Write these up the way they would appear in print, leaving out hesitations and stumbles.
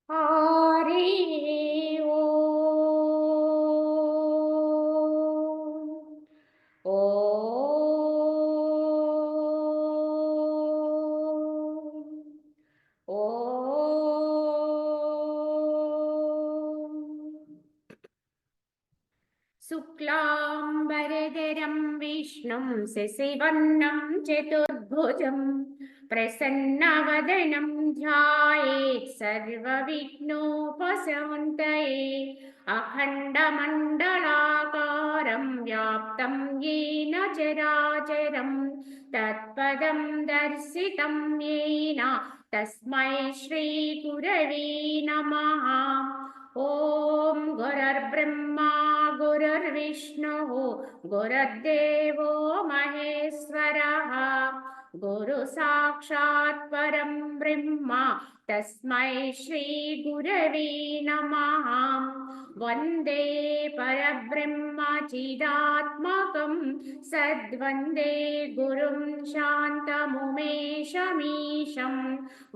హరి ఓం శుక్లాంబరధరం విష్ణుం శశివర్ణం చతుర్భుజం ప్రసన్నవదనం ధ్యాయేత్ సర్వవిఘ్నోపశాంతయే అఖండమండలాకారం వ్యాప్తం येन చరాచరం తత్పదం దర్శితం येन తస్మై శ్రీ గురవే నమః. ఓం గురుర్బ్రహ్మా గురుర్విష్ణుః గురుర్దేవో మహేశ్వరః గురు సాక్షాత్ పరం బ్రహ్మ తస్మై శ్రీ గురవే నమః. వందే పరబ్రహ్మ చిదాత్మకం సద్వందే గురుం శాంతముమేశమీశం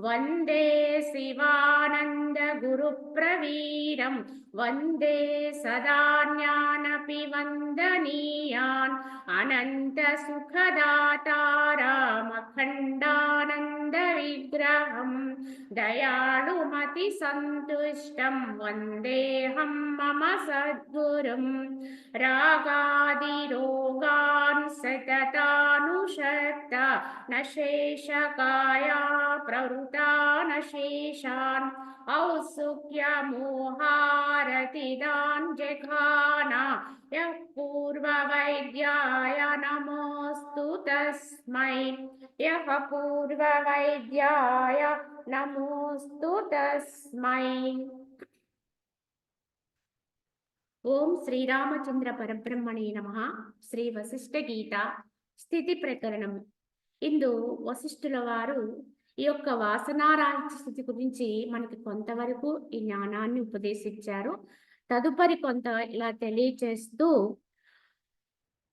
వందే శివానంద గురు ప్రవీరం వందే సదా జ్ఞానపి వందనీయాన్ అనంత సుఖదాతారామఖండానంద విగ్రహం దయాళుమతి సంతుష్టం వందేహం మమ సద్గురుం. రాగాదిరోగాన్ సతతానుషక్త నశేషకాయా ప్రవృతా నశేషాన్ ఔత్సుక్యమోహారతిదాన్ జఘాన యః పూర్వవైద్యాయ నమోస్తు తస్మై యః పూర్వవైద్యాయ నమోస్తు తస్మై. ఓం శ్రీరామచంద్ర పరబ్రహ్మణే నమః. శ్రీ వశిష్ఠ గీత స్థితి ప్రకరణం. ఇందు వశిష్ఠుల వారు ఈ యొక్క వాసనారాహిత్య స్థితి గురించి మనకి కొంతవరకు ఈ జ్ఞానాన్ని ఉపదేశించారు. తదుపరి కొంత ఇలా తెలియచేస్తూ,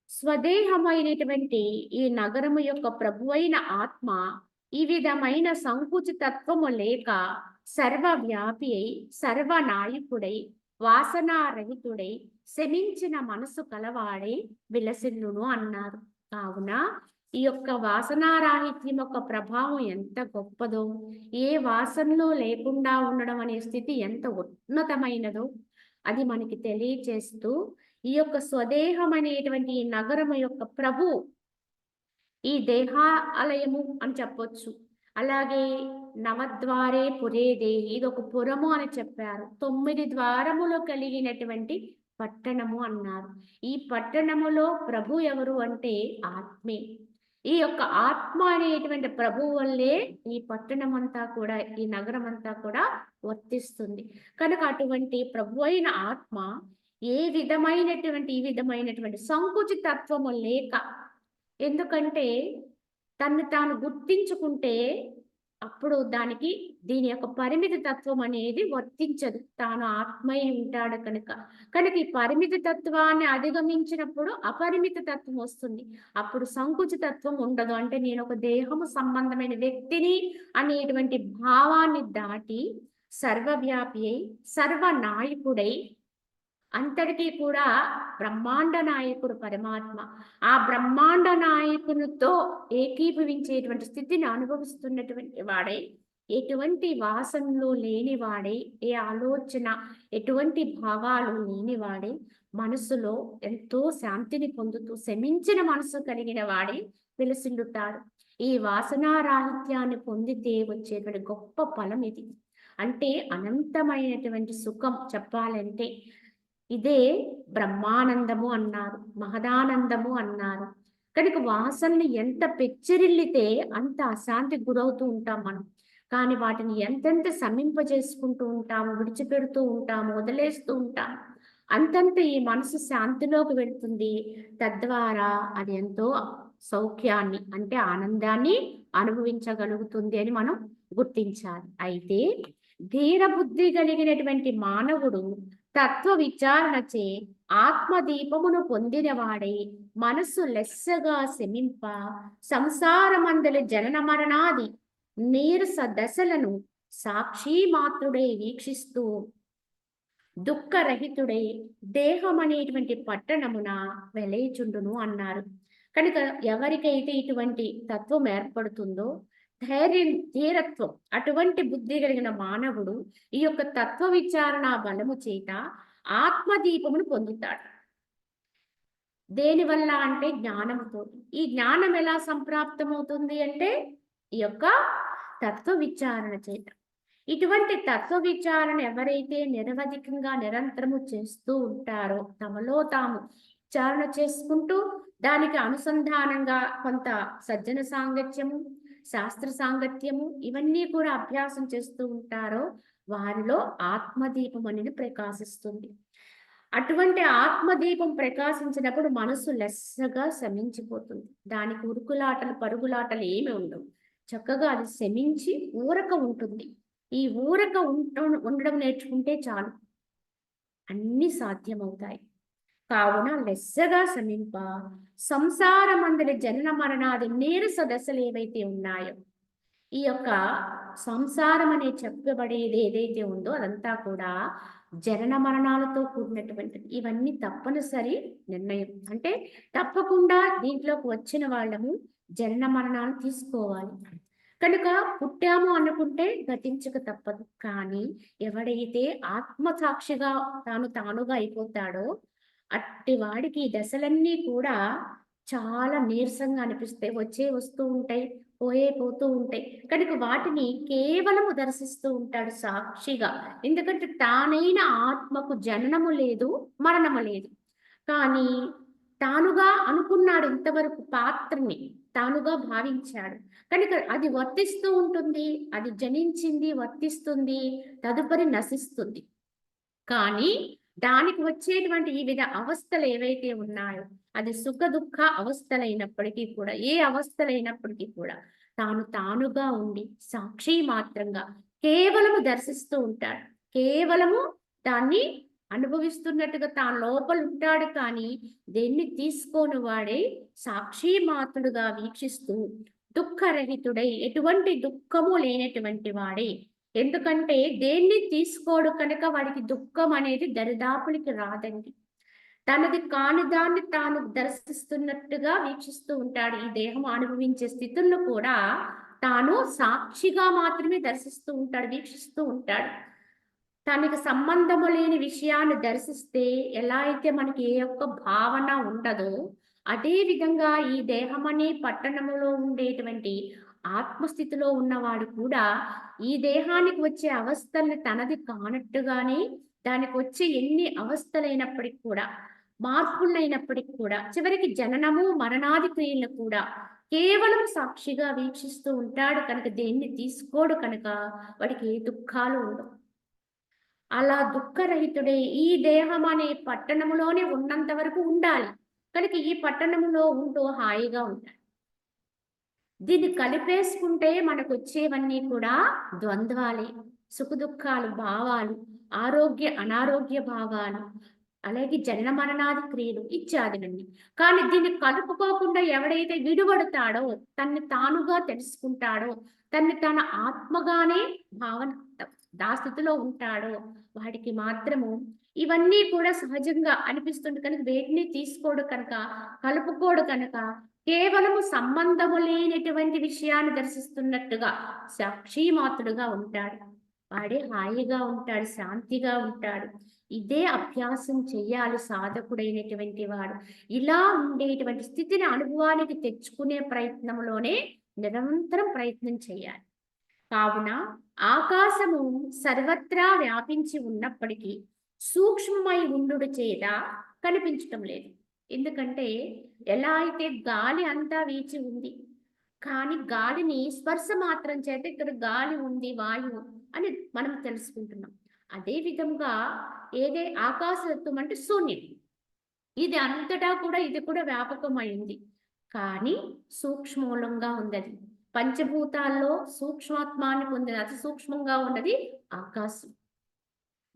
స్వదేహమైనటువంటి ఈ నగరము యొక్క ప్రభువైన ఆత్మ ఈ విధమైన సంకుచితత్వము లేక సర్వవ్యాపి అయి సర్వనాయకుడై వాసనారహితుడై శమించిన మనసు కలవాడై విలసిల్లును అన్నారు. కావున ఈ యొక్క వాసనారాహిత్యం యొక్క ప్రభావం ఎంత గొప్పదో, ఏ వాసనలో లేకుండా ఉండడం అనే స్థితి ఎంత ఉన్నతమైనదో అది మనకి తెలియచేస్తూ, ఈ యొక్క స్వదేహం అనేటువంటి ఈ నగరము యొక్క ప్రభు ఈ దేహాలయము అని చెప్పొచ్చు. అలాగే నవద్వారే పురే దేహి, ఇది ఒక పురము అని చెప్పారు. 9 ద్వారములు కలిగినటువంటి పట్టణము అన్నారు. ఈ పట్టణములో ప్రభు ఎవరు అంటే ఆత్మే. ఈ యొక్క ఆత్మ అనేటువంటి ప్రభువు వల్లే ఈ పట్టణం అంతా కూడా, ఈ నగరం అంతా కూడా వర్తిస్తుంది. కనుక అటువంటి ప్రభు అయిన ఆత్మ ఈ విధమైనటువంటి సంకుచితత్వము లేక, ఎందుకంటే తను తాను గుర్తించుకుంటే అప్పుడు దీని యొక్క పరిమిత తత్వం అనేది వర్తించదు. తాను ఆత్మై ఉంటాడు కనుక ఈ పరిమిత తత్వాన్ని అధిగమించినప్పుడు అపరిమిత తత్వం వస్తుంది. అప్పుడు సంకుచితత్వం ఉండదు. అంటే నేను ఒక దేహము సంబంధమైన వ్యక్తిని అనేటువంటి భావాన్ని దాటి సర్వవ్యాపి అయి సర్వనాయకుడై అంతటికీ కూడా బ్రహ్మాండ నాయకుడు పరమాత్మ, ఆ బ్రహ్మాండ నాయకునితో ఏకీభవించేటువంటి స్థితిని అనుభవిస్తున్నటువంటి వాడై, ఎటువంటి వాసనలు లేనివాడై, ఏ ఆలోచన ఎటువంటి భావాలు లేనివాడై, మనసులో ఎంతో శాంతిని పొందుతూ శమించిన మనసు కలిగిన వాడై విలసిల్లుతాడు. ఈ వాసనారాహిత్యాన్ని పొందితే వచ్చేటువంటి గొప్ప ఫలం ఇది. అంటే అనంతమైనటువంటి సుఖం చెప్పాలంటే ఇదే బ్రహ్మానందము అన్నారు, మహదానందము అన్నారు. కనుక వాసనలు ఎంత పెచ్చరిల్లితే అంత అశాంతికి గురవుతూ ఉంటాం మనం. కానీ వాటిని ఎంతెంత సమీంపజేసుకుంటూ ఉంటాము, విడిచిపెడుతూ ఉంటాము, వదిలేస్తూ ఉంటాము, అంతంత ఈ మనసు శాంతిలోకి వెళ్తుంది. తద్వారా అది ఎంతో సౌఖ్యాన్ని అంటే ఆనందాన్ని అనుభవించగలుగుతుంది అని మనం గుర్తించాలి. అయితే ధీరబుద్ధి కలిగినటువంటి మానవుడు తత్వ విచారణచే ఆత్మదీపమును పొందినవాడై మనస్సు లెస్సగా శమింప సంసారమందలి జనన మరణాది నీరస దశలను సాక్షి మాత్రుడై వీక్షిస్తూ దుఃఖరహితుడై దేహం అనేటువంటి పట్టణమున వెలయిచుండును అన్నారు. కనుక ఎవరికైతే ఇటువంటి తత్వం ఏర్పడుతుందో, ధీరత్వం, అటువంటి బుద్ధి కలిగిన మానవుడు ఈ యొక్క తత్వ విచారణ బలము చేత ఆత్మదీపమును పొందుతాడు. దేనివల్ల అంటే జ్ఞానముతో. ఈ జ్ఞానం ఎలా సంప్రాప్తమవుతుంది అంటే ఈ యొక్క తత్వ విచారణ చేత. ఇటువంటి తత్వ విచారణ ఎవరైతే నిరవధికంగా నిరంతరము చేస్తూ ఉంటారో, తమలో తాము విచారణ చేసుకుంటూ దానికి అనుసంధానంగా కొంత సజ్జన సాంగత్యము, శాస్త్ర సాంగత్యము ఇవన్నీ కూడా అభ్యాసం చేస్తూ ఉంటారో వారిలో ఆత్మదీపం అనేది ప్రకాశిస్తుంది. అటువంటి ఆత్మదీపం ప్రకాశించినప్పుడు మనసు లెస్సగా శమించిపోతుంది. దానికి ఉరుకులాటలు పరుగులాటలు ఏమి ఉండవు. చక్కగా అది శమించి ఊరక ఉంటుంది. ఈ ఊరక ఉండడం నేర్చుకుంటే చాలు, అన్ని సాధ్యమవుతాయి. కావున లెస్సగా శమింప సంసారమందలి జనన మరణాది నీరస దశలు ఏవైతే ఉన్నాయో, ఈ యొక్క సంసారం అనే చెప్పబడేది ఏదైతే ఉందో అదంతా కూడా జనన మరణాలతో కూడినటువంటిది. ఇవన్నీ తప్పనిసరి నిర్ణయం. అంటే తప్పకుండా దీంట్లోకి వచ్చిన వాళ్ళము జనన మరణాలు తీసుకోవాలి. కనుక పుట్టాము అనుకుంటే గతించక తప్పదు. కానీ ఎవడైతే ఆత్మసాక్షిగా తానుగా అయిపోతాడో అట్టి వాడికి ఈ దశలన్నీ కూడా చాలా నీరసంగా అనిపిస్తాయి. వస్తూ ఉంటాయి, పోతూ ఉంటాయి. కనుక వాటిని కేవలము దర్శిస్తూ ఉంటాడు సాక్షిగా. ఎందుకంటే తానైన ఆత్మకు జననము లేదు, మరణము లేదు. కానీ తానుగా అనుకున్నాడు, ఇంతవరకు పాత్రని తానుగా భావించాడు. కనుక అది వర్తిస్తూ ఉంటుంది, అది జనించింది, వర్తిస్తుంది, తదుపరి నశిస్తుంది. కానీ దానికి వచ్చేటువంటి వివిధ అవస్థలు ఏవైతే ఉన్నాయో, అది సుఖ దుఃఖ అవస్థలైనప్పటికీ కూడా, ఏ అవస్థలైనప్పటికీ కూడా తానుగా ఉండి సాక్షి మాత్రంగా కేవలము దర్శిస్తూ ఉంటాడు. కేవలము దాన్ని అనుభవిస్తున్నట్టుగా తాను లోపల ఉంటాడు. కానీ దేన్ని తీసుకోని వాడే సాక్షి మాత్రుడుగా వీక్షిస్తూ దుఃఖరహితుడై ఎటువంటి దుఃఖము లేనటువంటి వాడే. ఎందుకంటే దేన్ని తీసుకోడు కనుక వాడికి దుఃఖం అనేది దరిదాపులకి రాదండి. తనది కాని దాన్ని తాను దర్శిస్తున్నట్టుగా వీక్షిస్తూ ఉంటాడు. ఈ దేహం అనుభవించే స్థితుల్లో కూడా తాను సాక్షిగా మాత్రమే దర్శిస్తూ ఉంటాడు, వీక్షిస్తూ ఉంటాడు. తనకి సంబంధము లేని విషయాన్ని దర్శిస్తే ఎలా అయితే మనకి ఏ ఒక్క భావన ఉండదో, అదే విధంగా ఈ దేహం అనే పట్టణములో ఉండేటువంటి ఆత్మస్థితిలో ఉన్నవాడు కూడా ఈ దేహానికి వచ్చే అవస్థల్ని తనది కానట్టుగానే, దానికి వచ్చే ఎన్ని అవస్థలైనప్పటికీ కూడా, మార్పులైనప్పటికీ కూడా, చివరికి జననము మరణాది క్రియలను కూడా కేవలం సాక్షిగా వీక్షిస్తూ ఉంటాడు. కనుక దేన్ని తీసుకోడు కనుక వాడికి ఏ దుఃఖాలు ఉండవు. అలా దుఃఖరహితుడే ఈ దేహం అనే పట్టణములోనే ఉన్నంత వరకు ఉండాలి. కనుక ఈ పట్టణములో ఉంటూ హాయిగా ఉంటాడు. దీన్ని కలిపేసుకుంటే మనకు వచ్చేవన్నీ కూడా ద్వంద్వాలే, సుఖదుఖాలు, భావాలు, ఆరోగ్య అనారోగ్య భావాలు, అలాగే జనన మరణాది క్రియలు ఇత్యాదివన్నీ. కానీ దీన్ని కలుపుకోకుండా ఎవడైతే విడువడతాడో, తన్ని తానుగా తెలుసుకుంటాడో, తన్ని తన ఆత్మగానే భావన స్థితిలో ఉంటాడో వాడికి మాత్రము ఇవన్నీ కూడా సహజంగా అనిపిస్తుంది. కనుక వేటిని తీసుకోడు కనుక, కలుపుకోడు కనుక, కేవలము సంబంధము లేనటువంటి విషయాన్ని దర్శిస్తున్నట్టుగా సాక్షి మాత్రుడుగా ఉంటాడు. వాడే హాయిగా ఉంటాడు, శాంతిగా ఉంటాడు. ఇదే అభ్యాసం చెయ్యాలి సాధకుడైనటువంటి వాడు. ఇలా ఉండేటువంటి స్థితిని అనుభవానికి తెచ్చుకునే ప్రయత్నంలోనే నిరంతరం ప్రయత్నం చేయాలి. కావున ఆకాశము సర్వత్రా వ్యాపించి ఉన్నప్పటికీ సూక్ష్మమై ఉండుట చేత కనిపించటం లేదు. ఎందుకంటే ఎలా అయితే గాలి అంతా వీచి ఉంది, కానీ గాలిని స్పర్శ మాత్రం చేత ఇక్కడ గాలి ఉంది, వాయువు అని మనం తెలుసుకుంటున్నాం. అదే విధంగా ఏదే ఆకాశత్వం అంటే శూన్యం, ఇది అంతటా కూడా ఇది కూడా వ్యాపకమైంది, కానీ సూక్ష్మూలంగా ఉంది. అది పంచభూతాల్లో సూక్ష్మాత్మాన్ని పొందిన అతి సూక్ష్మంగా ఉన్నది ఆకాశం.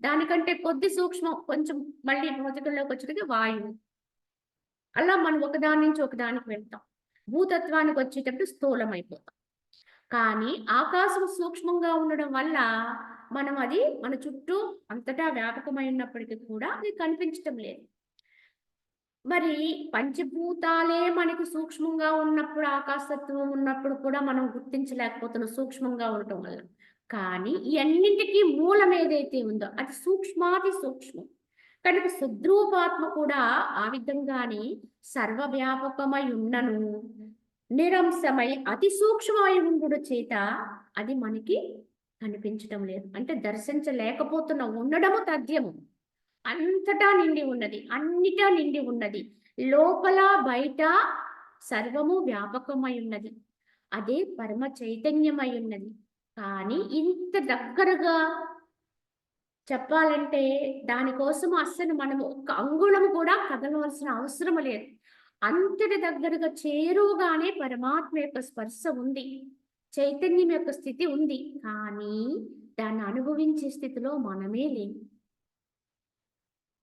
దానికంటే కొద్ది సూక్ష్మం కొంచెం మళ్ళీ భౌతికంలోకి వచ్చేది వాయువు. అలా మనం ఒకదాని నుంచి ఒకదానికి వెళ్తాం. భూతత్వానికి వచ్చేటప్పుడు స్థూలం అయిపోతాం. కానీ ఆకాశం సూక్ష్మంగా ఉండడం వల్ల మనం అది మన చుట్టూ అంతటా వ్యాపకమై ఉన్నప్పటికీ కూడా అది కనిపించటం లేదు. మరి పంచభూతాలే మనకి సూక్ష్మంగా ఉన్నప్పుడు, ఆకాశతత్వం ఉన్నప్పుడు కూడా మనం గుర్తించలేకపోతున్నాం సూక్ష్మంగా ఉండటం వల్ల. కానీ ఈ అన్నింటికి మూలం ఏదైతే ఉందో అది సూక్ష్మాతి సూక్ష్మం. కనుక సద్రూపాత్మ కూడా ఆ విధంగానే సర్వవ్యాపకమై ఉన్నను నిరంశమై అతి సూక్ష్మమై ఉండుట చేత అది మనకి కనిపించటం లేదు. అంటే దర్శించలేకపోతున్న ఉండడము తథ్యము. అంతటా నిండి ఉన్నది. అన్నిటా నిండి ఉన్నది. లోపల బయట సర్వము వ్యాపకమై ఉన్నది. అదే పరమ చైతన్యమై ఉన్నది. కానీ ఇంత దగ్గరగా చెప్పాలంటే దానికోసం అస్సలు మనము ఒక్క అంగుళము కూడా కదలవలసిన అవసరం లేదు. అంతటి దగ్గరగా చేరువగానే పరమాత్మ యొక్క స్పర్శ ఉంది. చైతన్యం యొక్క స్థితి ఉంది. కానీ దాన్ని అనుభవించే స్థితిలో మనమే లేము.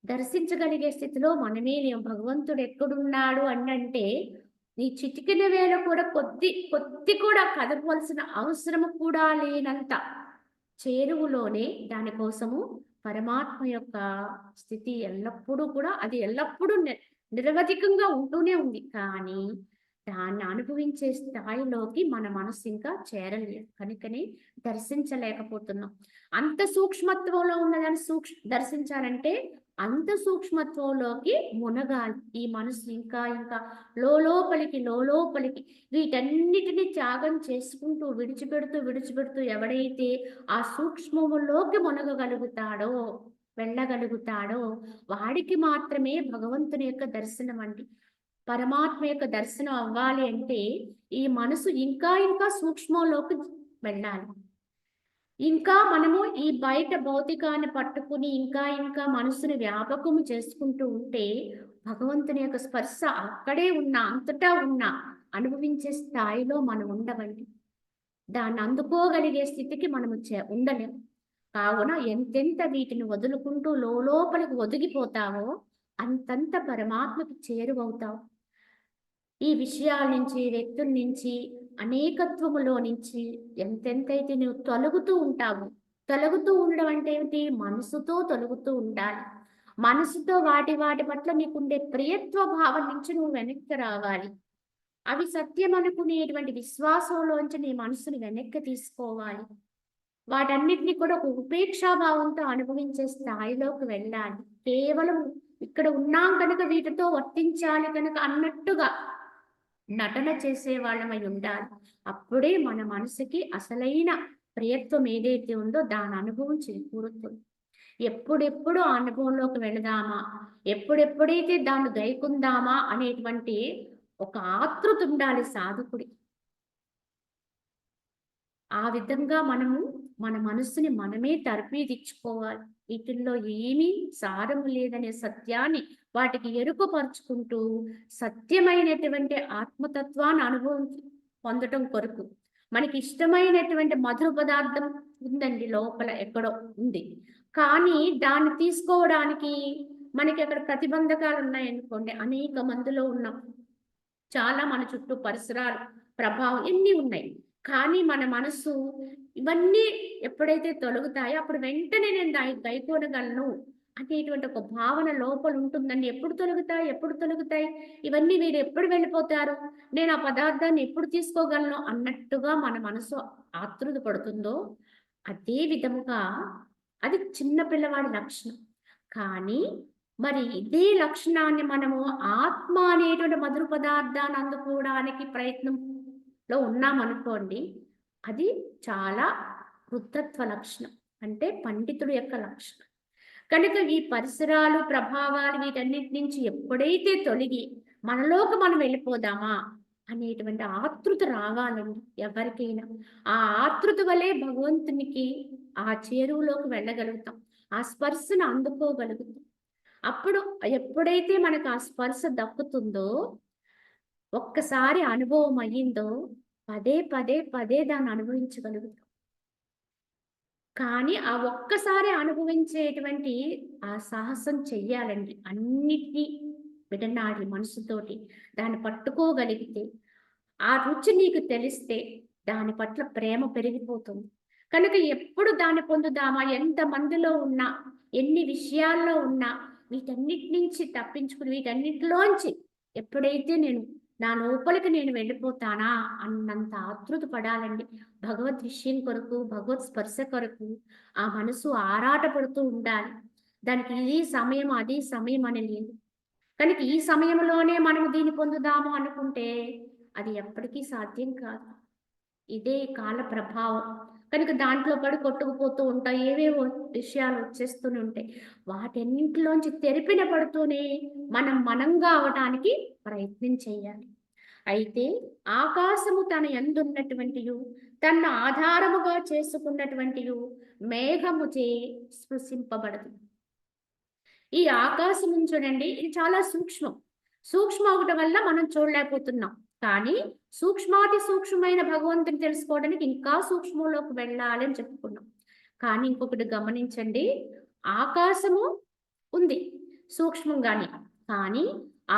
దర్శించగలిగే స్థితిలో మనమే లేము. భగవంతుడు ఎక్కడున్నాడు అంటే నీ చిటికెన వేళ కూడా కొద్ది కూడా కదపవలసిన అవసరము కూడా లేనంత చేరువలోనే దానికోసము పరమాత్మ యొక్క స్థితి ఎల్లప్పుడూ కూడా అది ఎల్లప్పుడూ నిరవధికంగా ఉంటూనే ఉంది. కానీ దాన్ని అనుభవించే స్థాయిలోకి మన మనసు ఇంకా చేరలేదు. కనుకనే దర్శించలేకపోతున్నాం. అంత సూక్ష్మత్వంలో ఉన్నదాన్ని దర్శించాలంటే అంత సూక్ష్మత్వంలోకి మునగాలి. ఈ మనసు ఇంకా ఇంకా లోలోపలికి వీటన్నిటిని త్యాగం చేసుకుంటూ విడిచిపెడుతూ ఎవడైతే ఆ సూక్ష్మములోకి మునగగలుగుతాడో వెళ్ళగలుగుతాడో వాడికి మాత్రమే భగవంతుని యొక్క దర్శనం అండి. పరమాత్మ యొక్క దర్శనం అవ్వాలి అంటే ఈ మనసు ఇంకా ఇంకా సూక్ష్మంలోకి వెళ్ళాలి. ఇంకా మనము ఈ బయట భౌతికాన్ని పట్టుకుని ఇంకా ఇంకా మనసుని వ్యాపకము చేసుకుంటూ ఉంటే భగవంతుని యొక్క స్పర్శ అక్కడే ఉన్న అంతటా ఉన్న అనుభవించే స్థాయిలో మనం ఉండవండి. దాన్ని అందుకోగలిగే స్థితికి మనము ఉండలేము. కావున ఎంతెంత వీటిని వదులుకుంటూ లోపలికి ఒదిగిపోతావో అంతంత పరమాత్మకు చేరువవుతావు. ఈ విషయాల నుంచి వ్యక్తుల నుంచి అనేకత్వములో నుంచి ఎంతెంతైతే నువ్వు తొలగుతూ ఉంటావు. తొలగుతూ ఉండడం అంటే ఏమిటి? మనసుతో తొలగుతూ ఉండాలి. మనసుతో వాటి పట్ల నీకుండే ప్రియత్వ భావం నుంచి నువ్వు వెనక్కి రావాలి. అవి సత్యం అనుకునేటువంటి విశ్వాసంలోంచి నీ మనసుని వెనక్కి తీసుకోవాలి. వాటన్నిటిని కూడా ఒక ఉపేక్షాభావంతో అనుభవించే స్థాయిలోకి వెళ్ళాలి. కేవలం ఇక్కడ ఉన్నాం కనుక వీటితో వర్తించాలి కనుక అన్నట్టుగా నటన చేసే వాళ్ళమై ఉండాలి. అప్పుడే మన మనసుకి అసలైన ప్రియత్వం ఏదైతే ఉందో దాని అనుభవం చేకూరుతుంది. ఎప్పుడెప్పుడు ఆ అనుభవంలోకి వెళదామా, ఎప్పుడెప్పుడైతే దాన్ని గైకుందామా అనేటువంటి ఒక ఆతృత ఉండాలి సాధకుడి. ఆ విధంగా మనము మన మనస్సుని మనమే తర్పీదిచ్చుకోవాలి. వీటిల్లో ఏమీ సారము లేదనే సత్యాన్ని వాటికి ఎరుకపరుచుకుంటూ సత్యమైనటువంటి ఆత్మతత్వాన్ని పొందటం కొరకు మనకి ఇష్టమైనటువంటి మధుర పదార్థం ఉందండి, లోపల ఎక్కడో ఉంది. కానీ దాన్ని తీసుకోవడానికి మనకి అక్కడ ప్రతిబంధకాలు ఉన్నాయనుకోండి. అనేక మందిలో ఉన్నాం. చాలా మన చుట్టూ పరిసరాలు ప్రభావం ఎన్ని ఉన్నాయి. కానీ మన మనసు ఇవన్నీ ఎప్పుడైతే తొలగుతాయో అప్పుడు వెంటనే నేను గైకోనగలను అనేటువంటి ఒక భావన లోపల ఉంటుందండి. ఎప్పుడు తొలగుతాయి ఇవన్నీ? మీరు ఎప్పుడు వెళ్ళిపోతారు, నేను ఆ పదార్థాన్ని ఎప్పుడు తీసుకోగలను అన్నట్టుగా మన మనసు ఆతృత పడుతుందో అదే విధముగా అది చిన్న పిల్లవాడి లక్షణం. కానీ మరి ఇదే లక్షణాన్ని మనము ఆత్మ అనేటువంటి మధుర పదార్థాన్ని అందుకోవడానికి ప్రయత్నంలో ఉన్నామనుకోండి, అది చాలా వృద్ధత్వ లక్షణం, అంటే పండితుడి యొక్క లక్షణం. కనుక ఈ పరిసరాలు ప్రభావాలు వీటన్నిటి నుంచి ఎప్పుడైతే తొలగి మనలోకి మనం వెళ్ళిపోదామా అనేటువంటి ఆతృత రావాలండి ఎవరికైనా. ఆ ఆతృత వలె భగవంతునికి ఆ చేరువులోకి వెళ్ళగలుగుతాం, ఆ స్పర్శను అందుకోగలుగుతాం. అప్పుడు ఎప్పుడైతే మనకు ఆ స్పర్శ దక్కుతుందో, ఒక్కసారి అనుభవం అయ్యిందో పదే దాన్ని అనుభవించగలుగుతాం. కానీ ఆ ఒక్కసారి అనుభవించేటువంటి ఆ సాహసం చెయ్యాలండి. అన్నిటినీ విడనాడి మనసుతోటి దాన్ని పట్టుకోగలిగితే, ఆ రుచి నీకు తెలిస్తే దాని పట్ల ప్రేమ పెరిగిపోతుంది. కనుక ఎప్పుడు దాన్ని పొందుదామా, ఎంత మందిలో ఉన్నా, ఎన్ని విషయాల్లో ఉన్నా, వీటన్నిటి నుంచి తప్పించుకుని, వీటన్నిటిలోంచి ఎప్పుడైతే నా లోపలికి నేను వెళ్ళిపోతానా అన్నంత ఆతృత పడాలండి. భగవద్ విషయం కొరకు, భగవత్ స్పర్శ కొరకు ఆ మనసు ఆరాట పడుతూ ఉండాలి. దానికి ఇది సమయం, అది సమయం అని లేదు. కనుక ఈ సమయంలోనే మనము దీన్ని పొందుదాము అనుకుంటే అది ఎప్పటికీ సాధ్యం కాదు. ఇదే కాల ప్రభావం. కనుక దాంట్లో పడి కొట్టుకుపోతూ ఉంటాయి. ఏవేవో విషయాలు వచ్చేస్తూనే ఉంటాయి. వాటన్నింటిలోంచి తెరిపిన పడుతూనే మనంగా అవటానికి ప్రయత్నం చేయాలి. అయితే ఆకాశము తన యందున్నటువంటియు, తన ఆధారముగా చేసుకున్నటువంటియు మేఘముచే స్పృశింపబడదు. ఈ ఆకాశం చూడండి, ఇది చాలా సూక్ష్మం. సూక్ష్మం అవటం వల్ల మనం చూడలేకపోతున్నాం. కానీ సూక్ష్మాతి సూక్ష్మమైన భగవంతుని తెలుసుకోవడానికి ఇంకా సూక్ష్మంలోకి వెళ్ళాలి అని చెప్పుకున్నాం. కానీ ఇంకొకటి గమనించండి, ఆకాశము ఉంది సూక్ష్మంగానే, కానీ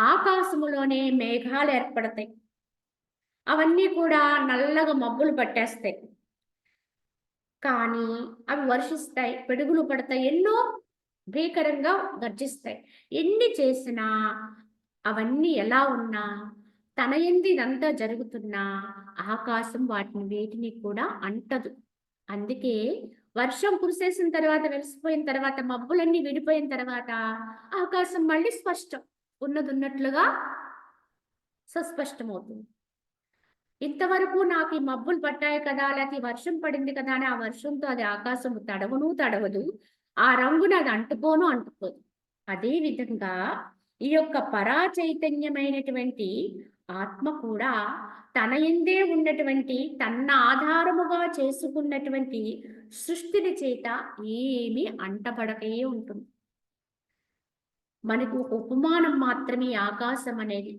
ఆకాశములోనే మేఘాలు ఏర్పడతాయి. అవన్నీ కూడా నల్లగా మబ్బులు పట్టేస్తాయి. కానీ అవి వర్షిస్తాయి, పిడుగులు పడతాయి, ఎన్నో భీకరంగా గర్జిస్తాయి. ఎన్ని చేసినా, అవన్నీ ఎలా ఉన్నా, తన యందు ఇదంతా జరుగుతున్నా ఆకాశం వేటిని కూడా అంటదు. అందుకే వర్షం కురిసేసిన తర్వాత, వెలిసిపోయిన తర్వాత, మబ్బులన్నీ విడిపోయిన తర్వాత ఆకాశం మళ్ళీ స్పష్టం, ఉన్నట్లుగా సుస్పష్టమవుతుంది. ఇంతవరకు నాకు ఈ మబ్బులు పట్టాయి కదా, లేకపోతే వర్షం పడింది కదా అని ఆ వర్షంతో అది ఆకాశం తడవదు, ఆ రంగును అది అంటుకోదు. అదే విధంగా ఈ యొక్క పరా చైతన్యమైనటువంటి ఆత్మ కూడా తన యందే ఉన్నటువంటి, తన ఆధారముగా చేసుకున్నటువంటి సృష్టిని చేత ఏమీ అంటపడకే ఉంటుంది. మనకు ఒక ఉపమానం మాత్రమే ఆకాశం అనేది.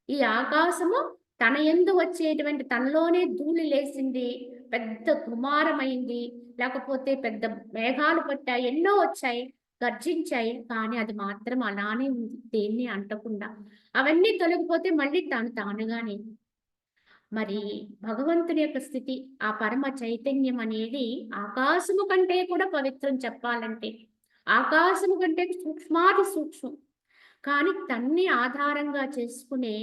ఈ ఆకాశము తన యందు వచ్చేటువంటి, తనలోనే ధూళి లేసింది, పెద్ద కుమారమైంది, లేకపోతే పెద్ద మేఘాలు పట్టాయి, ఎన్నో వచ్చాయి, గర్జించాయి, కానీ అది మాత్రం అలానే ఉంది, దేన్ని అంటకుండా. అవన్నీ తొలగిపోతే మళ్ళీ తానుగానే. మరి భగవంతుని యొక్క స్థితి, ఆ పరమ చైతన్యం అనేది ఆకాశము కంటే కూడా పవిత్రం చెప్పాలంటే. ఆకాశము కంటే సూక్ష్మాతి సూక్ష్మం. కానీ తన్ని ఆధారంగా చేసుకునే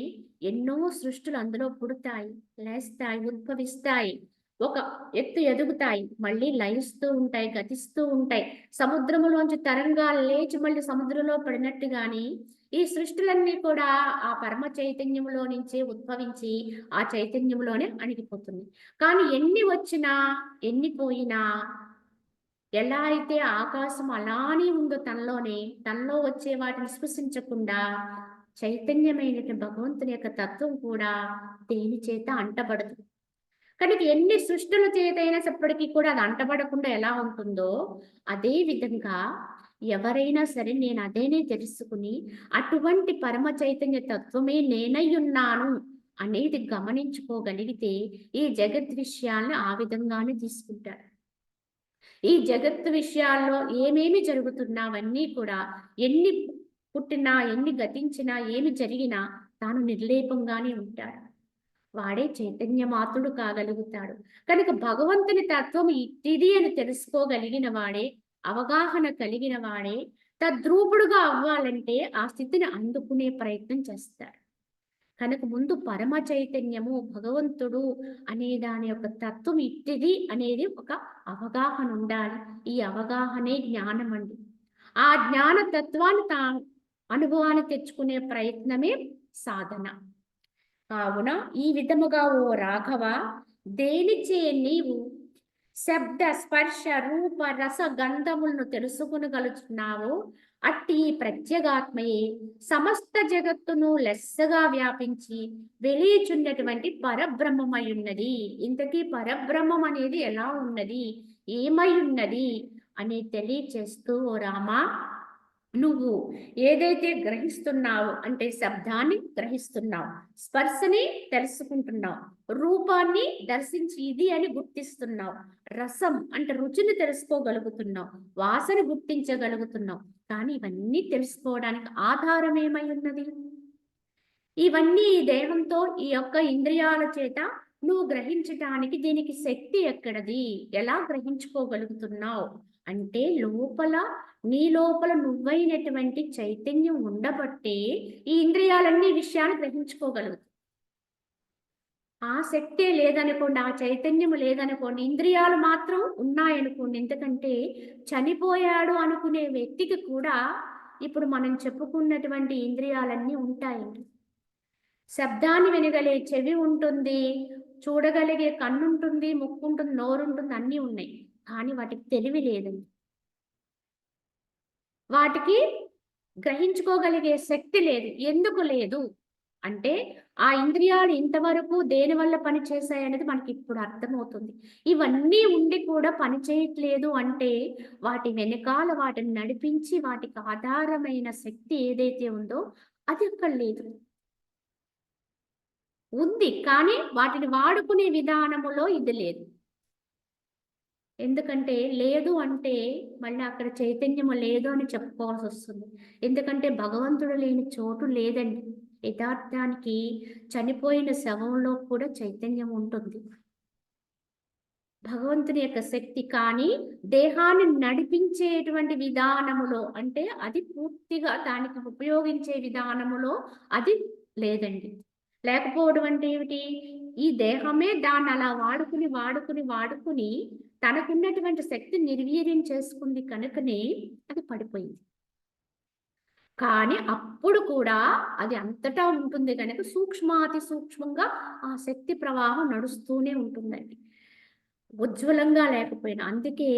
ఎన్నో సృష్టులు అందులో పుడతాయి, లేస్తాయి, ఉద్భవిస్తాయి, ఒక ఎత్తు ఎదుగుతాయి, మళ్ళీ లయిస్తూ ఉంటాయి, గతిస్తూ ఉంటాయి. సముద్రములోంచి తరంగాలు లేచి మళ్ళీ సముద్రంలో పడినట్టుగాని ఈ సృష్టిలన్నీ కూడా ఆ పరమ చైతన్యంలో నుంచే ఉద్భవించి ఆ చైతన్యంలోనే అణిగిపోతుంది. కానీ ఎన్ని వచ్చినా, ఎన్ని పోయినా, ఎలా అయితే ఆకాశం అలానే ఉందో తనలో వచ్చే వాటిని స్పృశించకుండా చైతన్యమైనటువంటి భగవంతుని యొక్క తత్వం కూడా దేని చేత అంటబడదు. కనుక ఎన్ని సృష్టుల చేతైనప్పటికీ కూడా అది అంటబడకుండా ఎలా ఉంటుందో, అదే విధంగా ఎవరైనా సరే నేను అదేనే తెలుసుకుని అటువంటి పరమ చైతన్య తత్వమే నేనయ్యున్నాను అనేది గమనించుకోగలిగితే ఈ జగత్ విషయాలను ఆ విధంగానే తీసుకుంటారు. ఈ జగత్తు విషయాల్లో ఏమేమి జరుగుతున్నా అవన్నీ కూడా, ఎన్ని పుట్టినా, ఎన్ని గతించినా, ఏమి జరిగినా తాను నిర్లేపంగానే ఉంటాడు. వాడే చైతన్యమాతుడు కాగలుగుతాడు. కనుక భగవంతుని తత్వం ఇట్టిది అని తెలుసుకోగలిగిన వాడే, అవగాహన కలిగిన వాడే తద్రూపుడుగా అవ్వాలంటే ఆ స్థితిని అందుకునే ప్రయత్నం చేస్తాడు. కనుక ముందు పరమ చైతన్యము, భగవంతుడు అనే దాని యొక్క తత్వం ఇట్టిది అనేది ఒక అవగాహన ఉండాలి. ఈ అవగాహనే జ్ఞానం అండి. ఆ జ్ఞాన తత్వాన్ని అనుభవాన్ని తెచ్చుకునే ప్రయత్నమే సాధన. కావున ఈ విధముగా ఓ రాఘవ, దేనిచే నీవు శబ్ద, స్పర్శ, రూప, రస, గంధములను తెలుసుకునగలుగుతున్నావో అట్టి ఈ ప్రత్యేగాత్మయే సమస్త జగత్తును లెస్సగా వ్యాపించి వెలియుచున్నటువంటి పరబ్రహ్మమై ఉన్నది. ఇంతకీ పరబ్రహ్మం అనేది ఎలా ఉన్నది, ఏమై ఉన్నది అని తెలియచేస్తూ, ఓ రామా, నువ్వు ఏదైతే గ్రహిస్తున్నావు అంటే శబ్దాన్ని గ్రహిస్తున్నావు, స్పర్శని తెలుసుకుంటున్నావు, రూపాన్ని దర్శించి ఇది అని గుర్తిస్తున్నావు, రసం అంటే రుచిని తెలుసుకోగలుగుతున్నావు, వాసన గుర్తించగలుగుతున్నావు. కానీ ఇవన్నీ తెలుసుకోవడానికి ఆధారం ఏమై ఉన్నది? ఇవన్నీ ఈ దేహంతో, ఈ యొక్క ఇంద్రియాల చేత నువ్వు గ్రహించటానికి దీనికి శక్తి ఎక్కడది? ఎలా గ్రహించుకోగలుగుతున్నావు? అంటే నీ లోపల నువ్వైనటువంటి చైతన్యం ఉండబట్టే ఈ ఇంద్రియాలన్నీ విషయాన్ని గ్రహించుకోగలుగుతాయి. ఆ శక్తే లేదనుకోండి, ఆ చైతన్యం లేదనుకోండి, ఇంద్రియాలు మాత్రం ఉన్నాయనుకోండి. ఎందుకంటే చనిపోయాడు అనుకునే వ్యక్తికి కూడా ఇప్పుడు మనం చెప్పుకున్నటువంటి ఇంద్రియాలన్నీ ఉంటాయండి. శబ్దాన్ని వినగలిగే చెవి ఉంటుంది, చూడగలిగే కన్నుంటుంది, ముక్కుంటుంది, నోరుంటుంది, అన్నీ ఉన్నాయి. కానీ వాటికి తెలివి లేదండి. వాటికి గ్రహించుకోగలిగే శక్తి లేదు. ఎందుకు లేదు అంటే ఆ ఇంద్రియాలు ఇంతవరకు దేని వల్ల పని చేశాయనేది మనకి ఇప్పుడు అర్థమవుతుంది. ఇవన్నీ ఉండి కూడా పని చేయట్లేదు అంటే వాటి వెనకాల వాటిని నడిపించి వాటికి ఆధారమైన శక్తి ఏదైతే ఉందో అది అక్కడ లేదు. ఉంది, కానీ వాటిని వాడుకునే విధానములో ఇది లేదు. ఎందుకంటే లేదు అంటే మళ్ళీ అక్కడ చైతన్యము లేదు అని చెప్పుకోవాల్సి వస్తుంది. ఎందుకంటే భగవంతుడు లేని చోటు లేదండి. యథార్థానికి చనిపోయిన శవంలో కూడా చైతన్యం ఉంటుంది, భగవంతుని యొక్క శక్తి. కానీ దేహాన్ని నడిపించేటువంటి విధానములో అంటే అది పూర్తిగా దానికి ఉపయోగించే విధానములో అది లేదండి. లేకపోవడం అంటే ఏమిటి? ఈ దేహమే దాన్ని అలా వాడుకుని తనకున్నటువంటి శక్తి నిర్వీర్యం చేసుకుంది కనుకనే అది పడిపోయింది. కానీ అప్పుడు కూడా అది అంతటా ఉంటుంది కనుక సూక్ష్మాతి సూక్ష్మంగా ఆ శక్తి ప్రవాహం నడుస్తూనే ఉంటుందండి, ఉజ్వలంగా లేకపోయినా. అందుకే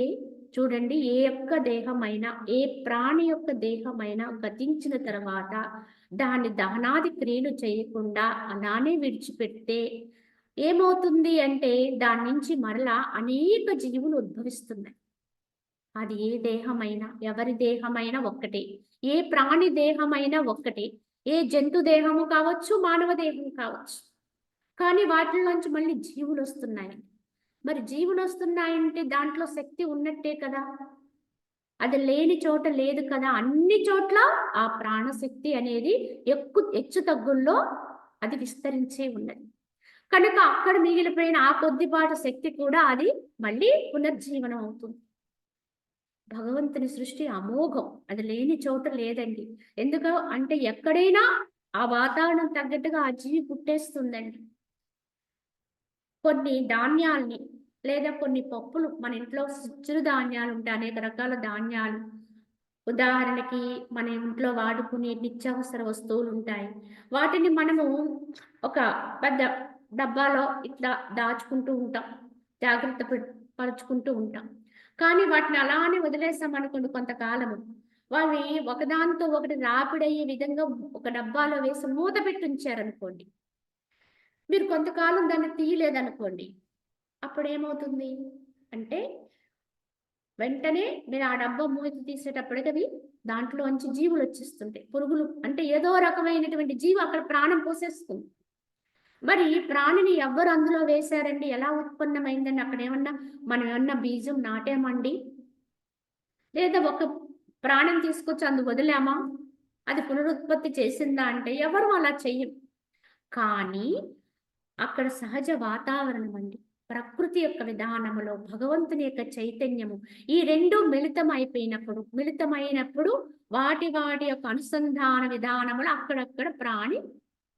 చూడండి, ఏ యొక్క దేహమైనా, ఏ ప్రాణి యొక్క దేహమైనా గతించిన తర్వాత దాన్ని దహనాది క్రియలు చేయకుండా అలానే విడిచిపెడితే ఏమవుతుంది అంటే దాని నుంచి మరలా అనేక జీవులు ఉద్భవిస్తున్నాయి. అది ఏ దేహమైనా, ఎవరి దేహమైనా ఒక్కటే, ఏ ప్రాణి దేహమైనా ఒక్కటే, ఏ జంతు దేహము కావచ్చు, మానవ దేహం కావచ్చు. కానీ వాటిలోంచి మళ్ళీ జీవులు వస్తున్నాయి. మరి జీవులు వస్తున్నాయంటే దాంట్లో శక్తి ఉన్నట్టే కదా, అది లేని చోట లేదు కదా. అన్ని చోట్ల ఆ ప్రాణశక్తి అనేది హెచ్చు తగ్గుల్లో అది విస్తరించే ఉన్నది కనుక అక్కడ మిగిలిపోయిన ఆ కొద్దిపాటి శక్తి కూడా అది మళ్ళీ పునర్జీవనం అవుతుంది. భగవంతుని సృష్టి అమోఘం, అది లేని చోట లేదండి. ఎందుకు అంటే ఎక్కడైనా ఆ వాతావరణం తగ్గట్టుగా ఆ జీవి పుట్టేస్తుందండి. కొన్ని ధాన్యాల్ని లేదా కొన్ని పప్పులు, మన ఇంట్లో చిరుధాన్యాలు ఉంటాయి, అనేక రకాల ధాన్యాలు. ఉదాహరణకి మన ఇంట్లో వాడుకునే నిత్యావసర వస్తువులు ఉంటాయి. వాటిని మనము ఒక పెద్ద డబ్బాలో ఇట్లా దాచుకుంటూ ఉంటాం, జాగ్రత్త పరుచుకుంటూ ఉంటాం. కానీ వాటిని అలానే వదిలేసామనుకోండి కొంతకాలము, అవి ఒకదానితో ఒకటి రాపిడయ్యే విధంగా ఒక డబ్బాలో వేసి మూత పెట్టి ఉంచారనుకోండి, మీరు కొంతకాలం దాన్ని తీయలేదనుకోండి, అప్పుడు ఏమవుతుంది అంటే వెంటనే మీరు ఆ డబ్బా మూత తీసేటప్పటికి అవి దాంట్లోంచి జీవులు వచ్చేస్తుంటాయి, పురుగులు. అంటే ఏదో రకమైనటువంటి జీవి అక్కడ ప్రాణం పోసేస్తుంది. మరి ప్రాణిని ఎవ్వరు అందులో వేశారండి? ఎలా ఉత్పన్నమైందండి? అక్కడ మనం ఏమన్నా బీజం నాటామండి? లేదా ఒక ప్రాణం తీసుకొచ్చి అందు వదిలామా? అది పునరుత్పత్తి చేసిందా అంటే ఎవరు అలా చెయ్యం. కానీ అక్కడ సహజ వాతావరణం అండి, ప్రకృతి యొక్క విధానములో భగవంతుని యొక్క చైతన్యము, ఈ రెండు మిళితమైనప్పుడు వాటి యొక్క అనుసంధాన విధానములు అక్కడక్కడ ప్రాణి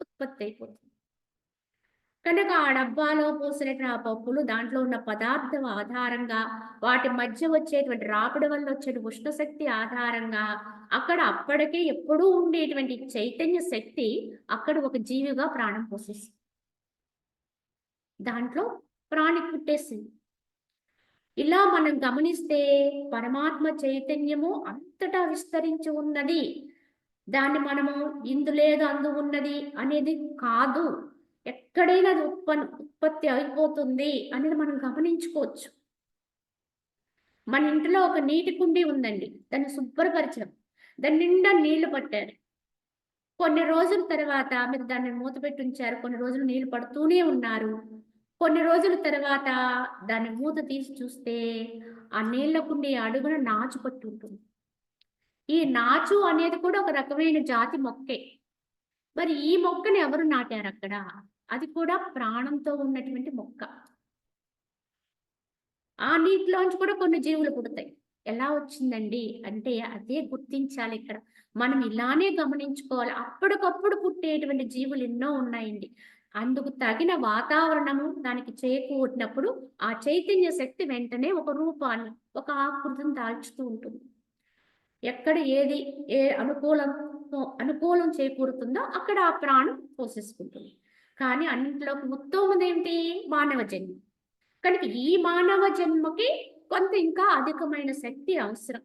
ఉత్పత్తి అయిపోతుంది. కనుక ఆ డబ్బాలో పోసినటువంటి ఆ పప్పులు, దాంట్లో ఉన్న పదార్థం ఆధారంగా, వాటి మధ్య వచ్చేటువంటి రాపిడి వల్ల వచ్చే ఉష్ణశక్తి ఆధారంగా అక్కడ అప్పటికే ఎప్పుడూ ఉండేటువంటి చైతన్య శక్తి అక్కడ ఒక జీవిగా ప్రాణం పోసేస్తుంది, దాంట్లో ప్రాణి పుట్టేసింది. ఇలా మనం గమనిస్తే పరమాత్మ చైతన్యము అంతటా విస్తరించి ఉన్నది. దాన్ని మనము ఇందు లేదు అందు ఉన్నది అనేది కాదు, ఎక్కడైనా అది ఉత్పత్తి అయిపోతుంది అనేది మనం గమనించుకోవచ్చు. మన ఇంట్లో ఒక నీటి కుండీ ఉందండి, దాన్ని శుభ్రపరచడం, దాని నిండా నీళ్లు పట్టారు. కొన్ని రోజుల తర్వాత మీరు దాన్ని మూత పెట్టి ఉంచారు, కొన్ని రోజులు నీళ్లు పడుతూనే ఉన్నారు. కొన్ని రోజుల తర్వాత దాన్ని మూత తీసి చూస్తే ఆ నీళ్ల కుండీ అడుగున నాచు పట్టి ఉంటుంది. ఈ నాచు అనేది కూడా ఒక రకమైన జాతి మొక్కే. మరి ఈ మొక్కని ఎవరు నాటారు అక్కడ? అది కూడా ప్రాణంతో ఉన్నటువంటి మొక్క. ఆ నీటిలోంచి కూడా కొన్ని జీవులు పుడతాయి. ఎలా వచ్చిందండి అంటే అదే గుర్తించాలి ఇక్కడ. మనం ఇలానే గమనించుకోవాలి. అప్పటికప్పుడు పుట్టేటువంటి జీవులు ఎన్నో ఉన్నాయండి. అందుకు తగిన వాతావరణము దానికి చేకూరినప్పుడు ఆ చైతన్య శక్తి వెంటనే ఒక రూపాన్ని, ఒక ఆకృతిని దాల్చుతూ ఉంటుంది. ఎక్కడ ఏది అనుకూలం చేకూరుతుందో అక్కడ ఆ ప్రాణం పోషించుకుంటుంది. కానీ అన్నింటిలోకి ఉత్తమం ఏంటి? మానవ జన్మ. కనుక ఈ మానవ జన్మకి కొంత ఇంకా అధికమైన శక్తి అవసరం.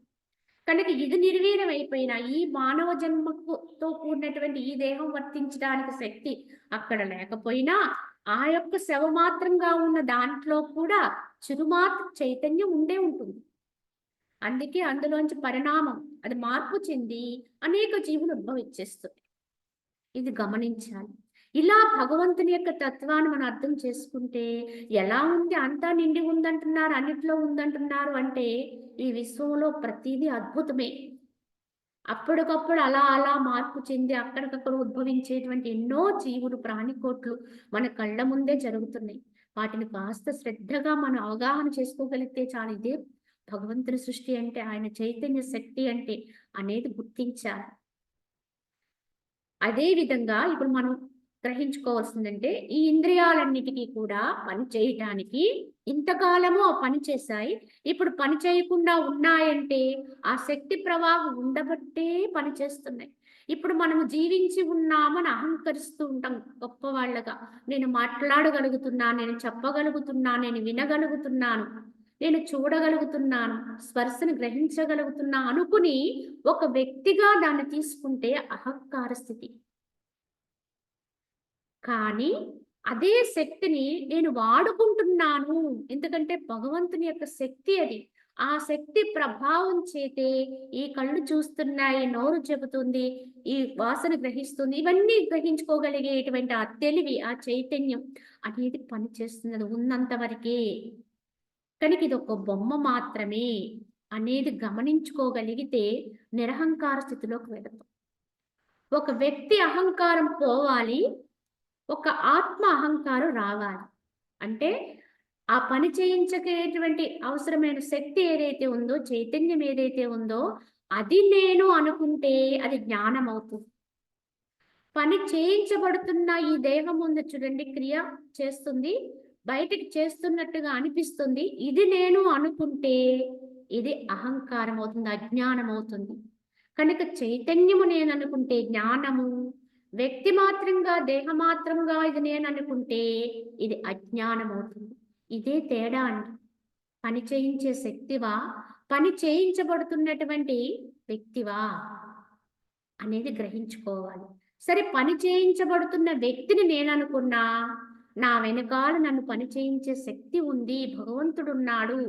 కనుక ఇది నిర్వీర్యం అయిపోయిన ఈ మానవ జన్మతో కూడినటువంటి ఈ దేహం వర్తించడానికి శక్తి అక్కడ లేకపోయినా ఆ యొక్క శవమాత్రంగా ఉన్న దాంట్లో కూడా చిరుమాత్ర చైతన్యం ఉండే ఉంటుంది. అందుకే అందులోంచి పరిణామం అది మార్పు చెంది అనేక జీవులు ఉద్భవించేస్తుంది. ఇది గమనించాలి. ఇలా భగవంతుని యొక్క తత్వాన్ని మనం అర్థం చేసుకుంటే ఎలా ఉంది, అంతా నిండి ఉందంటున్నారు, అన్నిట్లో ఉందంటున్నారు అంటే ఈ విశ్వంలో ప్రతిదీ అద్భుతమే. అప్పటికప్పుడు అలా అలా మార్పు చెంది అక్కడికక్కడ ఉద్భవించేటువంటి ఎన్నో జీవులు, ప్రాణికోట్లు మన కళ్ళ ముందే జరుగుతున్నాయి. వాటిని కాస్త శ్రద్ధగా మనం అవగాహన చేసుకోగలిగితే చాలు. ఇదే భగవంతుని సృష్టి అంటే, ఆయన చైతన్య శక్తి అంటే అనేది గుర్తించాలి. అదే విధంగా ఇప్పుడు మనం గ్రహించుకోవాల్సిందంటే ఈ ఇంద్రియాలన్నిటికీ కూడా పని చేయటానికి ఇంతకాలము ఆ పని చేశాయి. ఇప్పుడు పని చేయకుండా ఉన్నాయంటే ఆ శక్తి ప్రవాహం ఉండబట్టే పని చేస్తున్నాయి. ఇప్పుడు మనము జీవించి ఉన్నామని అహంకరిస్తూ ఉంటాం గొప్పవాళ్ళగా. నేను మాట్లాడగలుగుతున్నాను, నేను చెప్పగలుగుతున్నాను, నేను వినగలుగుతున్నాను, నేను చూడగలుగుతున్నాను, స్పర్శను గ్రహించగలుగుతున్నా అనుకుని ఒక వ్యక్తిగా దాన్ని తీసుకుంటే అహంకార స్థితి. కానీ అదే శక్తిని నేను వాడుకుంటున్నాను, ఎందుకంటే భగవంతుని యొక్క శక్తి అది. ఆ శక్తి ప్రభావం చేతే ఈ కళ్ళు చూస్తున్నాయి, నోరు చెబుతుంది, ఈ వాసన గ్రహిస్తుంది, ఇవన్నీ గ్రహించుకోగలిగేటువంటి ఆ తెలివి, ఆ చైతన్యం అనేది పనిచేస్తుంది. అది ఉన్నంత వరకే. కనుక ఇది ఒక బొమ్మ మాత్రమే అనేది గమనించుకోగలిగితే నిరహంకార స్థితిలోకి వెళతాం. ఒక వ్యక్తి అహంకారం పోవాలి, ఒక ఆత్మ అహంకారం రావాలి. అంటే ఆ పని చేయించకేటువంటి అవసరమైన శక్తి ఏదైతే ఉందో, చైతన్యం ఏదైతే ఉందో అది నేను అనుకుంటే అది జ్ఞానం అవుతుంది. పని చేయించబడుతున్న ఈ దేహం ఉంది చూడండి, క్రియ చేస్తుంది, బయటికి చేస్తున్నట్టుగా అనిపిస్తుంది, ఇది నేను అనుకుంటే ఇది అహంకారం అవుతుంది, అజ్ఞానం అవుతుంది. కనుక చైతన్యము నేను అనుకుంటే జ్ఞానము, వ్యక్తి మాత్రంగా దేహమాత్రంగా ఇది నేను అనుకుంటే ఇది అజ్ఞానం అవుతుంది. ఇదే తేడా అండి. పని చేయించే శక్తివా, పని చేయించబడుతున్నటువంటి వ్యక్తివా అనేది గ్రహించుకోవాలి. సరే, పని చేయించబడుతున్న వ్యక్తిని నేను అనుకున్నా, నా వెనకాల నన్ను పని చేయించే శక్తి ఉంది, భగవంతుడున్నాడు,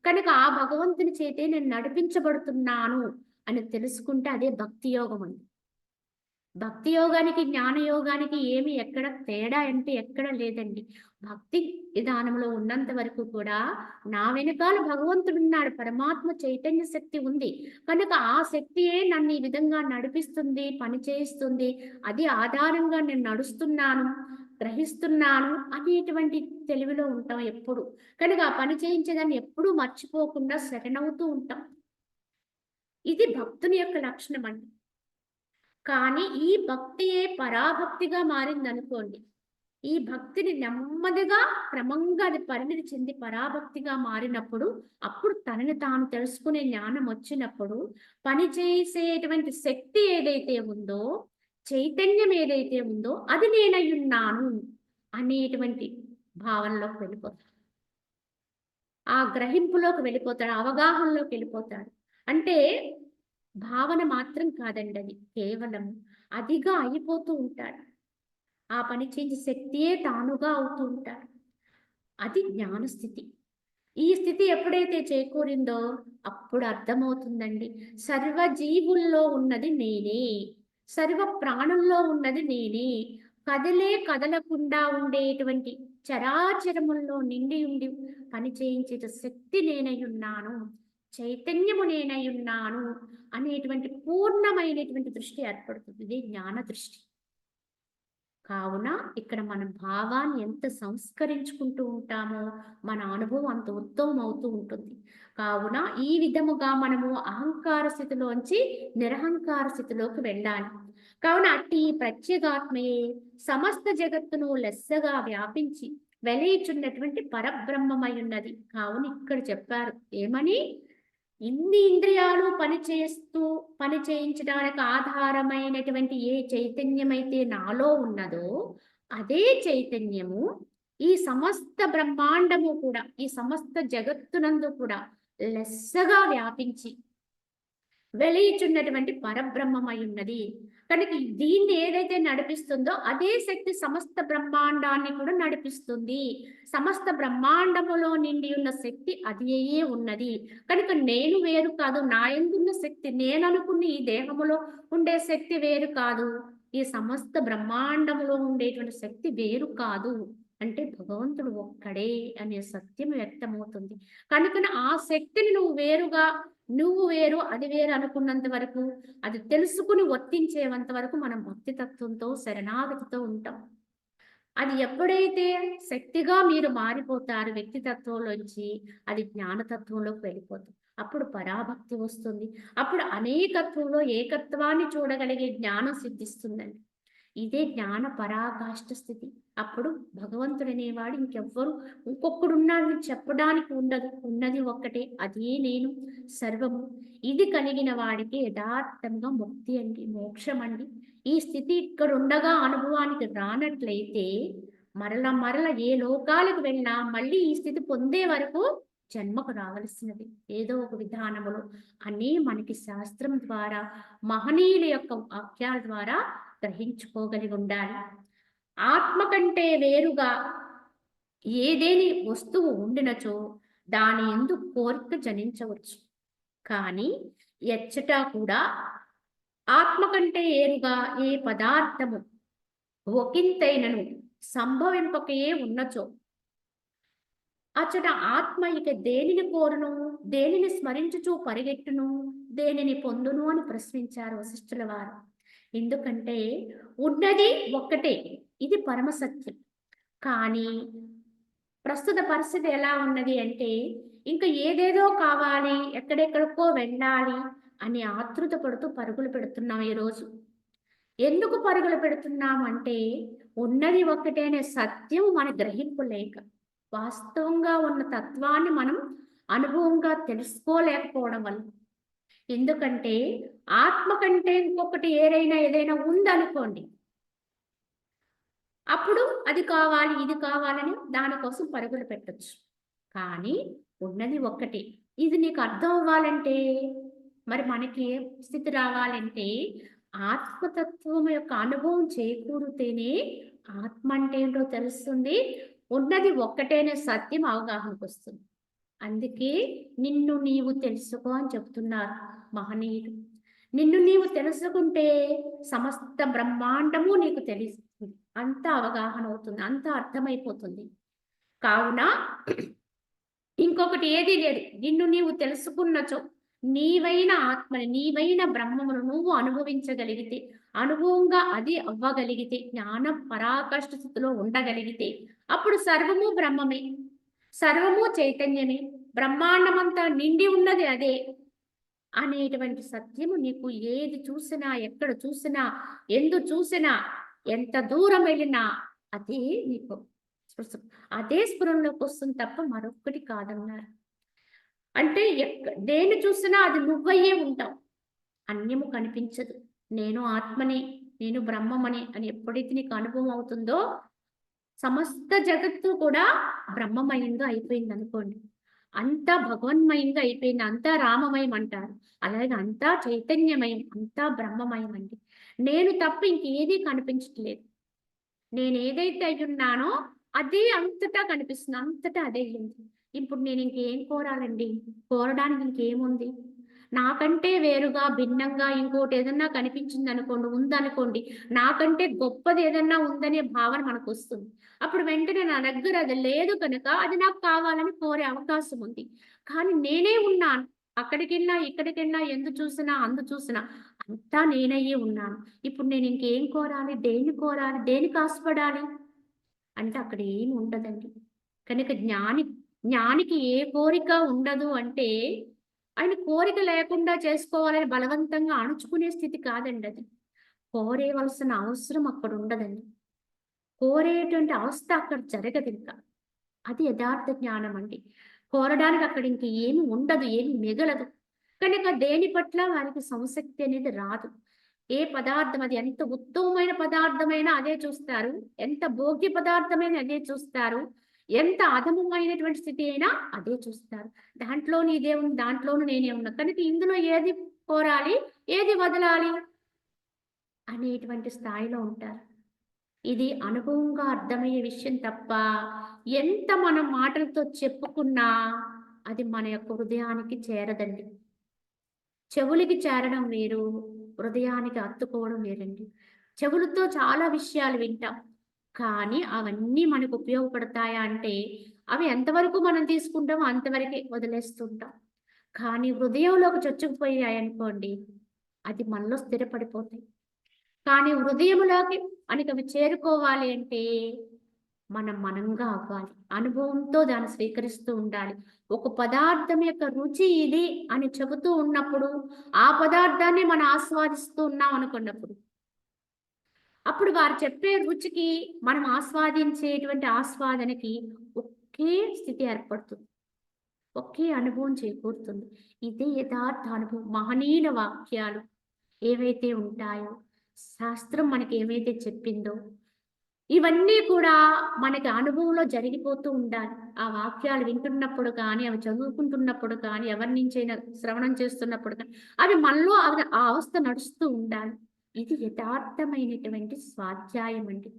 కనుక ఆ భగవంతుని చేతే నేను నడిపించబడుతున్నాను అని తెలుసుకుంటే అదే భక్తి యోగం అండి. భక్తి యోగానికి జ్ఞాన యోగానికి ఏమి ఎక్కడ తేడా అంటే ఎక్కడ లేదండి. భక్తి విధానంలో ఉన్నంత వరకు కూడా నా వెనకాల భగవంతుడున్నాడు, పరమాత్మ చైతన్య శక్తి ఉంది, కనుక ఆ శక్తియే నన్ను ఈ విధంగా నడిపిస్తుంది, పని చేయిస్తుంది, అది ఆధారంగా నేను నడుస్తున్నాను, గ్రహిస్తున్నాను అనేటువంటి తెలివిలో ఉంటాం ఎప్పుడు. కనుక ఆ పని చేయించేదాన్ని ఎప్పుడూ మర్చిపోకుండా శరణవుతూ ఉంటాం. ఇది భక్తుని యొక్క లక్షణం అండి. కానీ ఈ భక్తియే పరాభక్తిగా మారిందనుకోండి, ఈ భక్తిని నెమ్మదిగా క్రమంగా అది పరిణితి చెంది పరాభక్తిగా మారినప్పుడు, అప్పుడు తనని తాను తెలుసుకునే జ్ఞానం వచ్చినప్పుడు పని చేసేటువంటి శక్తి ఏదైతే ఉందో, చైతన్యం ఏదైతే ఉందో అది నేనయ్యున్నాను అనేటువంటి భావనలోకి వెళ్ళిపోతాడు. ఆ గ్రహింపులోకి వెళ్ళిపోతాడు, అవగాహనలోకి వెళ్ళిపోతాడు. అంటే భావన మాత్రం కాదండి, అది కేవలం అదిగా అయిపోతూ ఉంటాడు. ఆ పని చేసే శక్తియే తానుగా అవుతూ ఉంటాడు. అది జ్ఞానస్థితి. ఈ స్థితి ఎప్పుడైతే చేకూరిందో అప్పుడు అర్థమవుతుందండి, సర్వజీవుల్లో ఉన్నది నేనే, సర్వ ప్రాణుల్లో ఉన్నది నేనే, కదలకుండా ఉండేటువంటి చరాచరముల్లో నిండి ఉండి పని చేయించే శక్తి నేనై ఉన్నాను, చైతన్యము నేనై ఉన్నాను అనేటువంటి పూర్ణమైనటువంటి దృష్టి ఏర్పడుతుంది. ఇది జ్ఞాన దృష్టి. కావున ఇక్కడ మన భావాన్ని ఎంత సంస్కరించుకుంటూ ఉంటామో మన అనుభవం అంత ఉత్తమం అవుతూ ఉంటుంది. కావున ఈ విధముగా మనము అహంకార స్థితిలోంచి నిరహంకార స్థితిలోకి వెళ్ళాలి. కావున అట్టి ఈ ప్రత్యేగాత్మయే సమస్త జగత్తును లెస్సగా వ్యాపించి వెలయిచున్నటువంటి పరబ్రహ్మమై ఉన్నది. కావున ఇక్కడ చెప్పారు ఏమని, ఇన్ని ఇంద్రియాలు పని చేయించడానికి ఆధారమైనటువంటి ఏ చైతన్యమైతే నాలో ఉన్నదో అదే చైతన్యము ఈ సమస్త బ్రహ్మాండము కూడా, ఈ సమస్త జగత్తునందు కూడా లెస్సగా వ్యాపించి వెలియుచున్నటువంటి పరబ్రహ్మమై ఉన్నది. కనుక దీన్ని ఏదైతే నడిపిస్తుందో అదే శక్తి సమస్త బ్రహ్మాండాన్ని కూడా నడిపిస్తుంది. సమస్త బ్రహ్మాండములో నిండి ఉన్న శక్తి అదే ఉన్నది. కనుక నేను వేరు కాదు, నా యందున్న శక్తి, నేను అనుకున్న ఈ దేహములో ఉండే శక్తి వేరు కాదు, ఈ సమస్త బ్రహ్మాండములో ఉండేటువంటి శక్తి వేరు కాదు. అంటే భగవంతుడు ఒక్కడే అనే సత్యం వ్యక్తమవుతుంది. కనుక ఆ శక్తిని నువ్వు వేరు అది వేరు అనుకున్నంత వరకు, అది తెలుసుకుని వర్తించేంత వరకు మనం భక్తి తత్వంతో శరణాగతితో ఉంటాం. అది ఎప్పుడైతే శక్తిగా మీరు మారిపోతారు వ్యక్తితత్వంలోంచి, అది జ్ఞానతత్వంలోకి వెళ్ళిపోతుంది. అప్పుడు పరాభక్తి వస్తుంది. అప్పుడు అనేకత్వంలో ఏకత్వాన్ని చూడగలిగే జ్ఞానం సిద్ధిస్తుందండి. ఇదే జ్ఞాన పరాకాష్ఠ స్థితి. అప్పుడు భగవంతుడు అనేవాడు ఇంకొకడున్నాడని చెప్పడానికి ఉండదు. ఉన్నది ఒక్కటే, అదే నేను సర్వము. ఇది కలిగిన వాడికి యథార్థంగా ముక్తి అండి, మోక్షం అండి. ఈ స్థితి ఇక్కడ ఉండగా అనుభవానికి రానట్లయితే మరల ఏ లోకాలకు వెళ్ళినా మళ్ళీ ఈ స్థితి పొందే వరకు జన్మకు రావలసినది ఏదో ఒక విధానములో అని మనకి శాస్త్రం ద్వారా, మహనీయుల యొక్క వాక్యాల ద్వారా గ్రహించుకోగలిగి ఉండాలి. ఆత్మ కంటే వేరుగా ఏదేని వస్తువు ఉండినచో దాని యందు కోరిక జనించవచ్చు. కానీ ఎచ్చటా కూడా ఆత్మ కంటే ఏరుగా ఏ పదార్థము ఒకంతైనను సంభవింపకయే ఉన్నచో అచ్చట ఆత్మ ఇక దేనిని కోరును, దేనిని స్మరించుచూ పరిగెట్టును, దేనిని పొందును అని ప్రశ్నించారు వశిష్ఠుల వారు. ఎందుకంటే ఉన్నది ఒక్కటే, ఇది పరమసత్యం. కానీ ప్రస్తుత పరిస్థితి ఎలా ఉన్నది అంటే ఇంకా ఏదేదో కావాలి, ఎక్కడెక్కడికో వెళ్ళాలి అని ఆతృత పడుతూ పరుగులు పెడుతున్నాం ఈరోజు. ఎందుకు పరుగులు పెడుతున్నాం అంటే ఉన్నది ఒక్కటే అనే సత్యం మన గ్రహింపు లేక, వాస్తవంగా ఉన్న తత్వాన్ని మనం అనుభవంగా తెలుసుకోలేకపోవడం వల్ల. ఎందుకంటే ఆత్మ కంటే ఇంకొకటి ఏదైనా ఉందనుకోండి, అప్పుడు అది కావాలి ఇది కావాలని దానికోసం పరుగులు పెట్టచ్చు. కానీ ఉన్నది ఒక్కటి. ఇది నీకు అర్థం అవ్వాలంటే, మరి మనకి స్థితి రావాలంటే ఆత్మతత్వం యొక్క అనుభవం చేకూరితేనే ఆత్మ అంటే ఏంటో తెలుస్తుంది, ఉన్నది ఒక్కటేనే సత్యం అవగాహనకు వస్తుంది. అందుకే నిన్ను నీవు తెలుసుకో అని చెప్తున్నారు మహనీయులు. నిన్ను నీవు తెలుసుకుంటే సమస్త బ్రహ్మాండము నీకు తెలుస్తుంది, అంత అవగాహన అవుతుంది, అంత అర్థమైపోతుంది. కావున ఇంకొకటి ఏదీ లేదు. నిన్ను నీవు తెలుసుకున్నచో నీవైన ఆత్మని, నీవైన బ్రహ్మమును నువ్వు అనుభవించగలిగితే, అనుభవంగా అది అవ్వగలిగితే, జ్ఞాన పరాకాష్ఠ స్థితిలో ఉండగలిగితే అప్పుడు సర్వము బ్రహ్మమే, సర్వము చైతన్యమే, బ్రహ్మాండమంతా నిండి ఉన్నది అదే అనేటువంటి సత్యము నీకు ఏది చూసినా, ఎక్కడ చూసినా, ఎందు చూసినా, ఎంత దూరం వెళ్ళినా అదే నీకు అదే స్ఫురణలోకి వస్తుంది తప్ప మరొక్కటి కాదన్నారు. అంటే దేన్ని చూసినా అది నువ్వయ్యే ఉంటావు, అన్యము కనిపించదు. నేను ఆత్మని, నేను బ్రహ్మమని అని ఎప్పుడైతే నీకు అనుభవం అవుతుందో సమస్త జగత్తు కూడా బ్రహ్మమయంగా అయిపోయింది అనుకోండి. అంతా భగవన్మయంగా అయిపోయింది, అంతా రామమయం అంటారు. అలాగే అంతా చైతన్యమయం, అంతా బ్రహ్మమయం అండి. నేను తప్ప ఇంకేదీ కనిపించట్లేదు. నేను ఏదైతే అయ్యున్నానో అదే అంతటా కనిపిస్తుంది, అంతటా అదే అయ్యింది. ఇప్పుడు నేను ఇంకేం కోరాలండి? కోరడానికి ఇంకేముంది? నాకంటే వేరుగా భిన్నంగా ఇంకోటి ఏదన్నా కనిపించింది అనుకోండి, ఉందనుకోండి, నాకంటే గొప్పది ఏదన్నా ఉందనే భావన మనకు వస్తుంది. అప్పుడు వెంటనే నా దగ్గర అది లేదు కనుక అది నాకు కావాలని కోరే అవకాశం ఉంది. కానీ నేనే ఉన్నాను, అక్కడికెళ్ళినా ఇక్కడికెళ్ళినా ఎందు చూసినా అందు చూసినా అంతా నేనయ్యే ఉన్నాను. ఇప్పుడు నేను ఇంకేం కోరాలి? దేన్ని కోరాలి? దేనికి ఆశపడాలి? అంటే అక్కడ ఏమి ఉండదండి. కనుక జ్ఞానికి ఏ కోరిక ఉండదు అంటే, ఆయన కోరిక లేకుండా చేసుకోవాలని బలవంతంగా అణుచుకునే స్థితి కాదండి అది. కోరేవలసిన అవసరం అక్కడ ఉండదండి. కోరేటువంటి అవస్థ అక్కడ జరగదింక. అది యథార్థ జ్ఞానం అండి. కోరడానికి అక్కడ ఇంక ఏమి ఉండదు. ఏమి మిగలదు. కనుక దేని పట్ల వారికి సంసక్తి అనేది రాదు. ఏ పదార్థం అది ఎంత ఉత్తమమైన పదార్థమైనా అదే చూస్తారు. ఎంత భోగ్య పదార్థమైనా అదే చూస్తారు. ఎంత అధమమైనటువంటి స్థితి అయినా అదే చూస్తారు. దాంట్లోని ఇదే ఉంది. దాంట్లోను నేనే ఉన్నా. కనుక ఇందులో ఏది కోరాలి? ఏది వదలాలి? అనేటువంటి స్థాయిలో ఉంటారు. ఇది అనుభవంగా అర్థమయ్యే విషయం తప్ప, ఎంత మనం మాటలతో చెప్పుకున్నా అది మన యొక్క హృదయానికి చేరదండి. చెవులకి చేరడం వేరు, హృదయానికి హత్తుకోవడం వేరండి. చెవులతో చాలా విషయాలు వింటాం. కానీ అవన్నీ మనకు ఉపయోగపడతాయా అంటే, అవి ఎంతవరకు మనం తీసుకుంటామో అంతవరకే వదిలేస్తుంటాం. కానీ హృదయంలోకి చొచ్చుకుపోయాయనుకోండి, అది మనలో స్థిరపడిపోతాయి. కానీ హృదయంలోకి మనకి అవి చేరుకోవాలి అంటే మనం మనంగా అవ్వాలి. అనుభవంతో దాన్ని స్వీకరిస్తూ ఉండాలి. ఒక పదార్థం యొక్క రుచి ఇది అని చెబుతూ ఉన్నప్పుడు, ఆ పదార్థాన్ని మనం ఆస్వాదిస్తూ ఉన్నాం అనుకున్నప్పుడు, అప్పుడు వారు చెప్పే రుచికి మనం ఆస్వాదించేటువంటి ఆస్వాదనకి ఒకే స్థితి ఏర్పడుతుంది. ఒకే అనుభవం చేకూరుతుంది. ఇదే యథార్థ అనుభవం. మహనీయుల వాక్యాలు ఏవైతే ఉంటాయో, శాస్త్రం మనకి ఏవైతే చెప్పిందో, ఇవన్నీ కూడా మనకి అనుభవంలో జరిగిపోతూ ఉండాలి. ఆ వాక్యాలు వింటున్నప్పుడు కానీ, అవి చదువుకుంటున్నప్పుడు కానీ, ఎవరి నుంచైనా శ్రవణం చేస్తున్నప్పుడు కానీ, అవి మనలో ఆ అవస్థ నడుస్తూ ఉండాలి. ఇది యథార్థమైనటువంటి స్వాధ్యాయం అండి.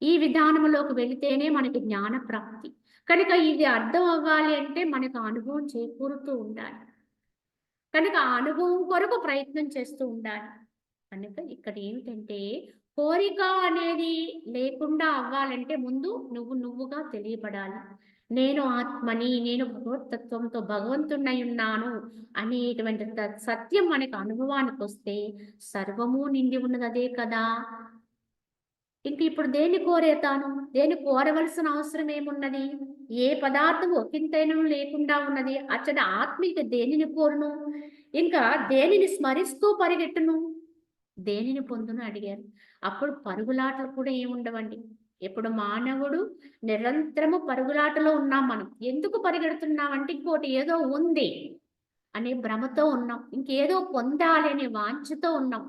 ఈ విధానంలోకి వెళితేనే మనకి జ్ఞాన ప్రాప్తి. కనుక ఇది అర్థం అవ్వాలి అంటే మనకు అనుభవం చేకూరుతూ ఉండాలి. కనుక ఆ అనుభవం కొరకు ప్రయత్నం చేస్తూ ఉండాలి. కనుక ఇక్కడ ఏమిటంటే, కోరిక అనేది లేకుండా అవ్వాలంటే ముందు నువ్వుగా తెలియబడాలి. నేను ఆత్మని, నేను భగవతత్వంతో భగవంతుడినై ఉన్నాను అనేటువంటి సత్యం మనకు అనుభవానికొస్తే సర్వము నిండి ఉన్నది అదే కదా! ఇంక ఇప్పుడు దేన్ని కోరేతాను? దేన్ని కోరవలసిన అవసరం ఏమున్నది? ఏ పదార్థం ఒకింతైనను లేకుండా ఉన్నది. అచ్చట ఆత్మిక దేనిని కోరును? ఇంకా దేనిని స్మరిస్తూ పరిగెట్టును? దేనిని పొందును అడిగారు. అప్పుడు పరుగులాటలు కూడా ఏముండవండి. ఇప్పుడు మానవుడు నిరంతరము పరుగులాటలో ఉన్నాం మనం. ఎందుకు పరిగెడుతున్నామంటే ఇంకోటి ఏదో ఉంది అనే భ్రమతో ఉన్నాం. ఇంకేదో పొందాలి అనే వాంఛతో ఉన్నాం.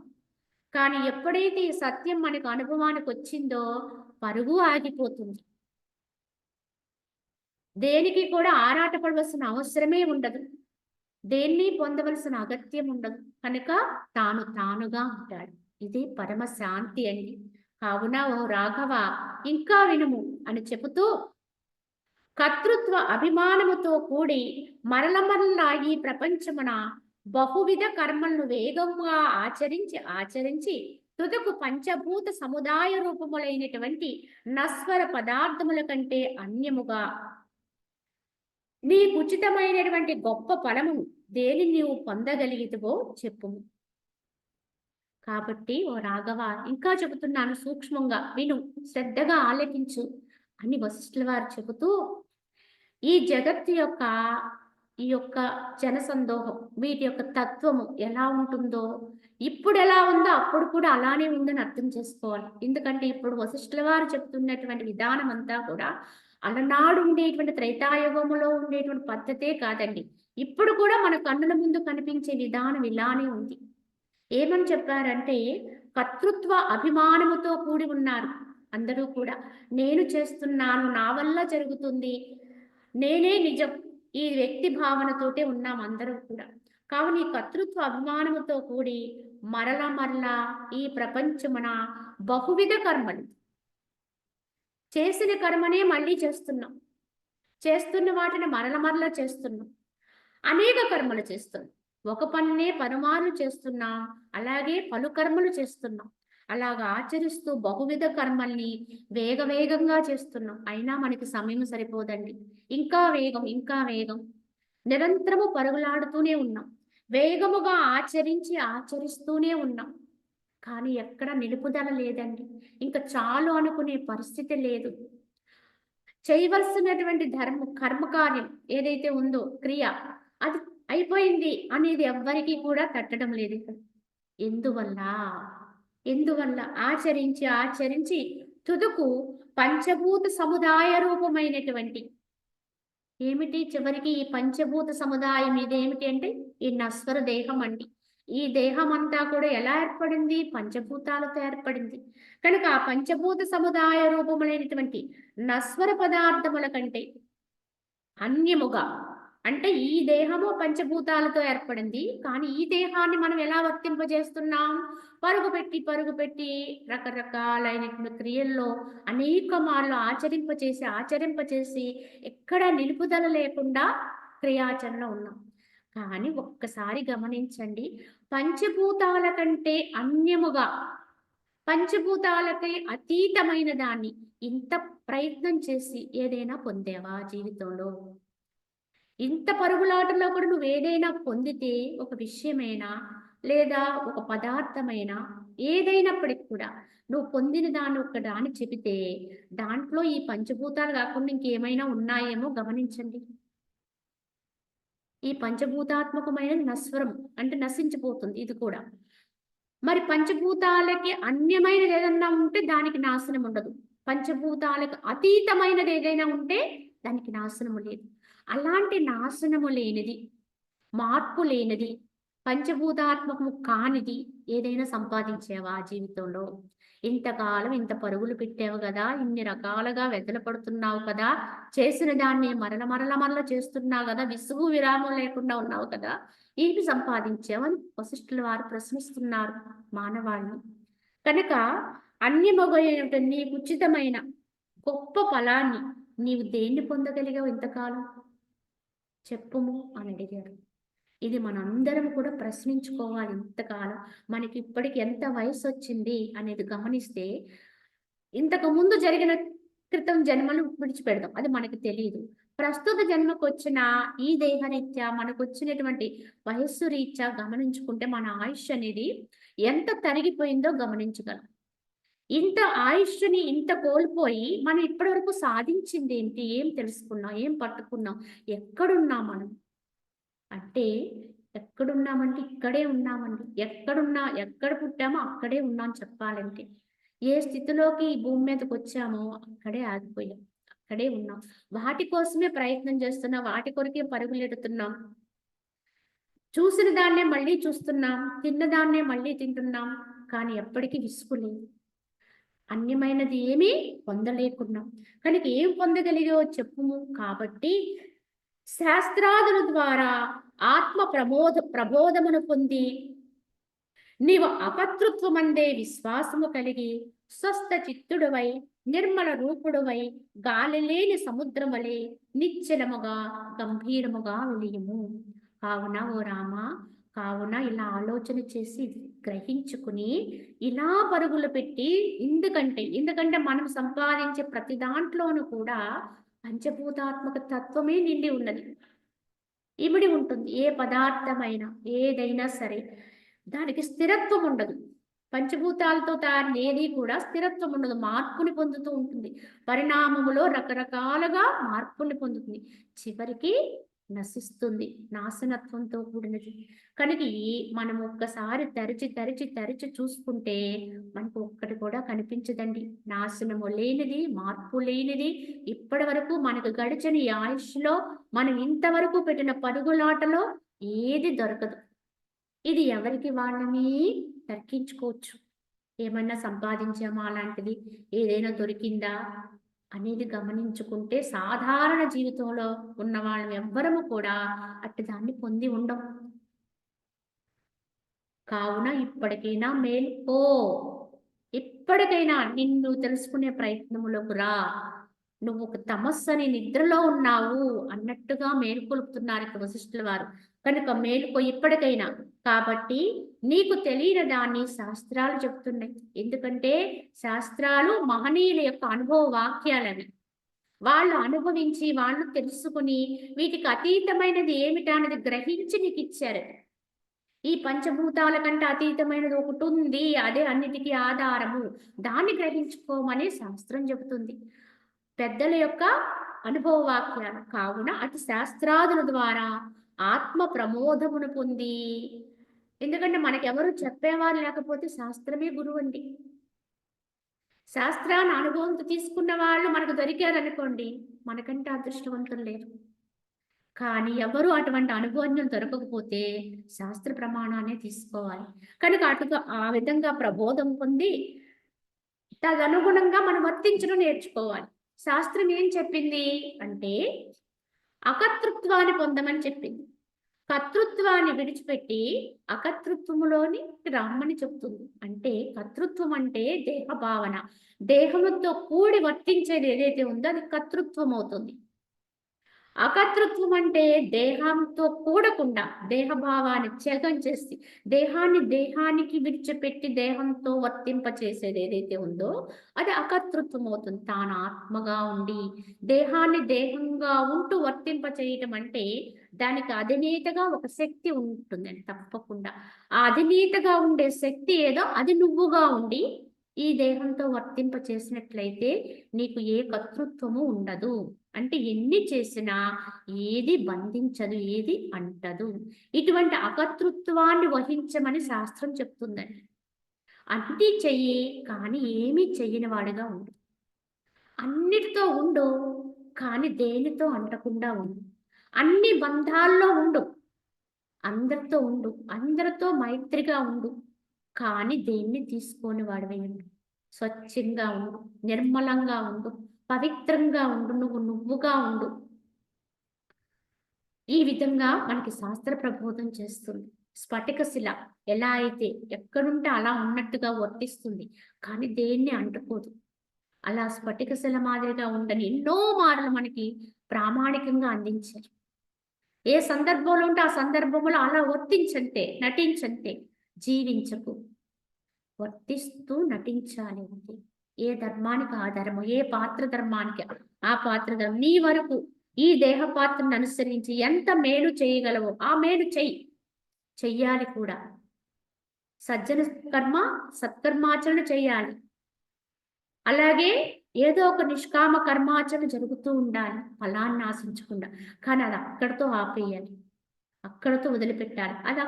కానీ ఎప్పుడైతే ఈ సత్యం మనకు అనుభవానికొచ్చిందో పరుగు ఆగిపోతుంది. దేనికి కూడా ఆరాటపడవలసిన అవసరమే ఉండదు. దేన్ని పొందవలసిన అగత్యం ఉండదు. కనుక తానుగా ఉంటాడు. ఇది పరమ శాంతి అండి. కావున ఓ రాఘవ ఇంకా వినుము అని చెబుతూ, కర్తృత్వ అభిమానముతో కూడి మరల ఈ ప్రపంచమున బహువిధ కర్మలను వేగంగా ఆచరించి తుదకు పంచభూత సముదాయ రూపములైనటువంటి నశ్వర పదార్థముల కంటే అన్యముగా నీకు ఉచితమైనటువంటి గొప్ప ఫలమును దేని నీవు పొందగలిగితవో చెప్పుము. కాబట్టి ఓ రాఘవ ఇంకా చెబుతున్నాను, సూక్ష్మంగా విను, శ్రద్ధగా ఆలకించు అని వశిష్ఠుల వారు చెబుతూ, ఈ జగత్తు యొక్క ఈ యొక్క జనసందోహం, వీటి యొక్క తత్వము ఎలా ఉంటుందో, ఇప్పుడు ఎలా ఉందో అప్పుడు కూడా అలానే ఉందని అర్థం చేసుకోవాలి. ఎందుకంటే ఇప్పుడు వశిష్ఠుల వారు చెప్తున్నటువంటి విధానం అంతా కూడా అలనాడు ఉండేటువంటి త్రేతాయుగములో ఉండేటువంటి పద్ధతే కాదండి. ఇప్పుడు కూడా మన కన్నుల ముందు కనిపించే విధానం ఇలానే ఉంది. ఏమని చెప్పారంటే, కర్తృత్వ అభిమానముతో కూడి ఉన్నారు అందరూ కూడా. నేను చేస్తున్నాను, నా వల్ల జరుగుతుంది, నేనే నిజం, ఈ వ్యక్తి భావనతోటే ఉన్నాం అందరూ కూడా. కావున ఈ కర్తృత్వ అభిమానముతో కూడి మరల ఈ ప్రపంచమున బహువిధ కర్మలు, చేసిన కర్మనే మళ్ళీ చేస్తున్నాం, చేస్తున్న వాటిని మరల చేస్తున్నాం, అనేక కర్మలు చేస్తున్నాం. ఒక పనినే పలుమార్లు చేస్తున్నాం, అలాగే పలు కర్మలు చేస్తున్నాం. అలాగా ఆచరిస్తూ బహువిధ కర్మల్ని వేగంగా చేస్తున్నాం. అయినా మనకి సమయం సరిపోదండి. ఇంకా వేగం. నిరంతరము పరుగులాడుతూనే ఉన్నాం. వేగముగా ఆచరిస్తూనే ఉన్నాం. కానీ ఎక్కడ నిలుపుదల లేదండి. ఇంక చాలు అనుకునే పరిస్థితి లేదు. చేయవలసినటువంటి కర్మకార్యం ఏదైతే ఉందో క్రియ, అది అయిపోయింది అనేది ఎవ్వరికీ కూడా తట్టడం లేదు ఇక్కడ. ఎందువల్ల? ఎందువల్ల? ఆచరించి తుదకు పంచభూత సముదాయ రూపమైనటువంటి ఏమిటి చివరికి ఈ పంచభూత సముదాయం ఇదేమిటి అంటే ఈ నశ్వర దేహం అండి. ఈ దేహం అంతా కూడా ఎలా ఏర్పడింది? పంచభూతాలతో ఏర్పడింది. కనుక ఆ పంచభూత సముదాయ రూపములైనటువంటి నశ్వర పదార్థముల కంటే అన్యముగా అంటే ఈ దేహము పంచభూతాలతో ఏర్పడింది. కానీ ఈ దేహాన్ని మనం ఎలా వర్తింపజేస్తున్నాం? పరుగు పెట్టి రకరకాలైనటువంటి క్రియల్లో అనేక మార్లు ఆచరింపచేసి ఎక్కడ నిలుపుదల లేకుండా క్రియాచరణలో ఉన్నాం. కానీ ఒక్కసారి గమనించండి, పంచభూతాల కంటే అన్యముగా, పంచభూతాలకే అతీతమైన దాన్ని ఇంత ప్రయత్నం చేసి ఏదైనా పొందావా జీవితంలో? ఇంత పరుగులాటలో కూడా నువ్వేదైనా పొందితే ఒక విషయమైనా లేదా ఒక పదార్థమైనా ఏదైనప్పటికి కూడా నువ్వు పొందిన దాన్ని ఒక దాన్ని చెబితే దాంట్లో ఈ పంచభూతాలు కాకుండా ఇంకేమైనా ఉన్నాయేమో గమనించండి. ఈ పంచభూతాత్మకమైన నశ్వరం అంటే నశించిపోతుంది ఇది కూడా. మరి పంచభూతాలకి అన్యమైనది ఏదన్నా ఉంటే దానికి నాశనం ఉండదు. పంచభూతాలకు అతీతమైనది ఏదైనా ఉంటే దానికి నాశనము లేదు. అలాంటి నాశనము లేనిది, మార్పు లేనిది, పంచభూతాత్మకము కానిది ఏదైనా సంపాదించావా జీవితంలో? ఇంతకాలం ఇంత పరుగులు పెట్టావు కదా, ఇన్ని రకాలుగా వెదల పడుతున్నావు కదా, చేసిన దాన్ని మరల చేస్తున్నావు కదా, విసుగు విరామం లేకుండా ఉన్నావు కదా, ఏమి సంపాదించావని వశిష్ఠుల వారు ప్రశ్నిస్తున్నారు మానవాళిని. కనుక అన్యమొగైనటువంటి నీకు ఉచితమైన గొప్ప ఫలాన్ని నీవు దేన్ని పొందగలిగావు ఇంతకాలం చెప్పుము అని అడిగారు. ఇది మనందరం కూడా ప్రశ్నించుకోవాలి. ఇంతకాలం మనకి ఇప్పటికి ఎంత వయసు వచ్చింది అనేది గమనిస్తే ఇంతకు ముందు జరిగిన క్రితం జన్మలు విడిచిపెడదాం, అది మనకి తెలియదు. ప్రస్తుత జన్మకు వచ్చిన ఈ దేహరీత్యా మనకు వచ్చినటువంటి వయస్సు రీత్యా గమనించుకుంటే మన ఆయుష్ అనేది ఎంత తరిగిపోయిందో గమనించగలం. ఇంత ఆయుష్ని ఇంత కోల్పోయి మనం ఇప్పటి వరకు సాధించింది ఏంటి? ఏం తెలుసుకున్నాం? ఏం పట్టుకున్నాం? ఎక్కడున్నాం మనం అంటే? ఎక్కడున్నామంటే ఇక్కడే ఉన్నామండి. ఎక్కడ పుట్టామో అక్కడే ఉన్నాం చెప్పాలంటే. ఏ స్థితిలోకి ఈ భూమి మీదకి వచ్చామో అక్కడే ఆగిపోయాం, అక్కడే ఉన్నాం. వాటి కోసమే ప్రయత్నం చేస్తున్నాం, వాటి కొరకే పరుగులెడుతున్నాం. చూసిన దాన్నే మళ్ళీ చూస్తున్నాం, తిన్న దాన్నే మళ్ళీ తింటున్నాం. కానీ ఎప్పటికీ విసుగు లేదు. అన్యమైనది ఏమీ పొందలేకున్నాం. కనుక ఏం పొందగలిగావో చెప్పుము. కాబట్టి శాస్త్రాదుల ద్వారా ఆత్మ ప్రబోధమును పొంది నీవు అకర్తృత్వమందే విశ్వాసము కలిగి స్వస్థ చిత్తుడువై నిర్మల రూపుడువై గాలి లేని సముద్రం వలె నిశ్చలముగా గంభీరముగా వెలియము. కావున ఓ రామ, కావున ఇలా ఆలోచన చేసి గ్రహించుకుని ఇలా పరుగులు పెట్టి, ఎందుకంటే మనం సంపాదించే ప్రతి దాంట్లోనూ కూడా పంచభూతాత్మక తత్వమే నిండి ఉన్నది, ఇమిడి ఉంటుంది. ఏ పదార్థమైనా ఏదైనా సరే దానికి స్థిరత్వం ఉండదు. పంచభూతాలతో తయారు ఏది కూడా స్థిరత్వం ఉండదు, మార్పుని పొందుతూ ఉంటుంది. పరిణామములో రకరకాలుగా మార్పుని పొందుతుంది, చివరికి నశిస్తుంది, నాశనత్వంతో కూడినది. కనుక మనం ఒక్కసారి తరిచి చూసుకుంటే మనకు ఒక్కటి కూడా కనిపించదండి. నాశనము లేనిది, మార్పు లేనిది, ఇప్పటి వరకు మనకు గడిచిన ఈ ఆయుష్లో మనం ఇంతవరకు పెట్టిన పరుగులాటలో ఏది దొరకదు. ఇది ఎవరికి వాళ్ళని తర్కించుకోవచ్చు. ఏమన్నా సంపాదించామా, అలాంటిది ఏదైనా దొరికిందా అనేది గమనించుకుంటే సాధారణ జీవితంలో ఉన్న వాళ్ళు ఎవ్వరము కూడా అట్టి దాన్ని పొంది ఉండం. కావున ఇప్పటికైనా మేల్కో, ఇప్పటికైనా నిన్ను తెలుసుకునే ప్రయత్నములోకి రా. నువ్వు ఒక తమస్సని నిద్రలో ఉన్నావు అన్నట్టుగా మేల్కొలుపుతున్నారు ఇక్కడ వశిష్ఠుల వారు. కనుక మేలుకో ఇప్పటికైనా. కాబట్టి నీకు తెలియని దాన్ని శాస్త్రాలు చెప్తున్నాయి. ఎందుకంటే శాస్త్రాలు మహనీయుల యొక్క అనుభవ వాక్యాలని, వాళ్ళు అనుభవించి, వాళ్ళు తెలుసుకుని, వీటికి అతీతమైనది ఏమిటా అనేది గ్రహించి నీకు ఇచ్చారు. ఈ పంచభూతాల కంటే అతీతమైనది ఒకటి ఉంది, అదే అన్నిటికీ ఆధారము. దాన్ని గ్రహించుకోమని శాస్త్రం చెబుతుంది. పెద్దల యొక్క అనుభవ వాక్యాలు కావున అటు శాస్త్రాదుల ద్వారా ఆత్మ ప్రమోదమును పొంది, ఎందుకంటే మనకెవరు చెప్పేవారు లేకపోతే శాస్త్రమే గురువు అండి. శాస్త్రాన్ని అనుభవంతో తీసుకున్న వాళ్ళు మనకు దొరికారనుకోండి, మనకంటే అదృష్టవంతులు లేరు. కానీ ఎవరు అటువంటి అనుభవం దొరకకపోతే శాస్త్ర ప్రమాణాన్ని తీసుకోవాలి. కనుక అటుగా ఆ విధంగా ప్రబోధం పొంది తదనుగుణంగా మనం వర్తించడం నేర్చుకోవాలి. శాస్త్రం ఏం చెప్పింది అంటే అకర్తృత్వాన్ని పొందమని చెప్పింది. కర్తృత్వాన్ని విడిచిపెట్టి అకర్తృత్వములోని రమ్మని చెప్తుంది. అంటే కర్తృత్వం అంటే దేహ భావన. దేహముతో కూడి వర్తించేది ఏదైతే ఉందో అది కర్తృత్వం అవుతుంది. అకర్తృత్వం అంటే దేహంతో కూడకుండా దేహభావాన్ని త్యాగం చేసి దేహానికి విడిచిపెట్టి దేహంతో వర్తింప చేసేది ఏదైతే ఉందో అది అకర్తృత్వం అవుతుంది. తాను ఆత్మగా ఉండి దేహాన్ని దేహంగా ఉంటూ వర్తింప చేయటం అంటే దానికి అధినేతగా ఒక శక్తి ఉంటుంది తప్పకుండా. ఆ అధినేతగా ఉండే శక్తి ఏదో అది నువ్వుగా ఉండి ఈ దేహంతో వర్తింప చేసినట్లయితే నీకు ఏ కర్తృత్వము ఉండదు. అంటే ఎన్ని చేసినా ఏది బంధించదు, ఏది అంటదు. ఇటువంటి అకర్తృత్వాన్ని వహించమని శాస్త్రం చెప్తుందండి. అన్నీ చెయ్యి కానీ ఏమీ చెయ్యని వాడిగా ఉండు. అన్నిటితో ఉండు కానీ దేనితో అంటకుండా ఉండు. అన్ని బంధాల్లో ఉండు, అందరితో ఉండు, అందరితో మైత్రిగా ఉండు, కానీ దేన్ని తీసుకొని వాడివై ఉండు. స్వచ్ఛంగా ఉండు, నిర్మలంగా ఉండు, పవిత్రంగా ఉండు, నువ్వుగా ఉండు. ఈ విధంగా మనకి శాస్త్ర ప్రబోధం చేస్తుంది. స్ఫటిక శిల ఎలా అయితే ఎక్కడుంటే అలా ఉన్నట్టుగా వర్తిస్తుంది, కానీ దేన్ని అంటుకోదు. అలా స్ఫటిక శిల మాదిరిగా ఉండని ఎన్నో మార్లు మనకి ప్రామాణికంగా అందించారు. ఏ సందర్భంలో ఉంటే ఆ సందర్భంలో అలా వర్తించంతే, నటించంతే, జీవించకు. వర్తిస్తూ నటించాలి అంతే. ఏ ధర్మానికి ఆ ధర్మం, ఏ పాత్ర ధర్మానికి ఆ పాత్ర ధర్మం. నీ వరకు ఈ దేహ పాత్రను అనుసరించి ఎంత మేలు చేయగలవో ఆ మేలు చెయ్యాలి కూడా. సజ్జన కర్మ సత్కర్మాచరణ చెయ్యాలి. అలాగే ఏదో ఒక నిష్కామ కర్మాచరణ జరుగుతూ ఉండాలి, ఫలాన్ని ఆశించకుండా. కానీ అది అక్కడితో ఆపేయాలి, అక్కడితో వదిలిపెట్టాలి. అది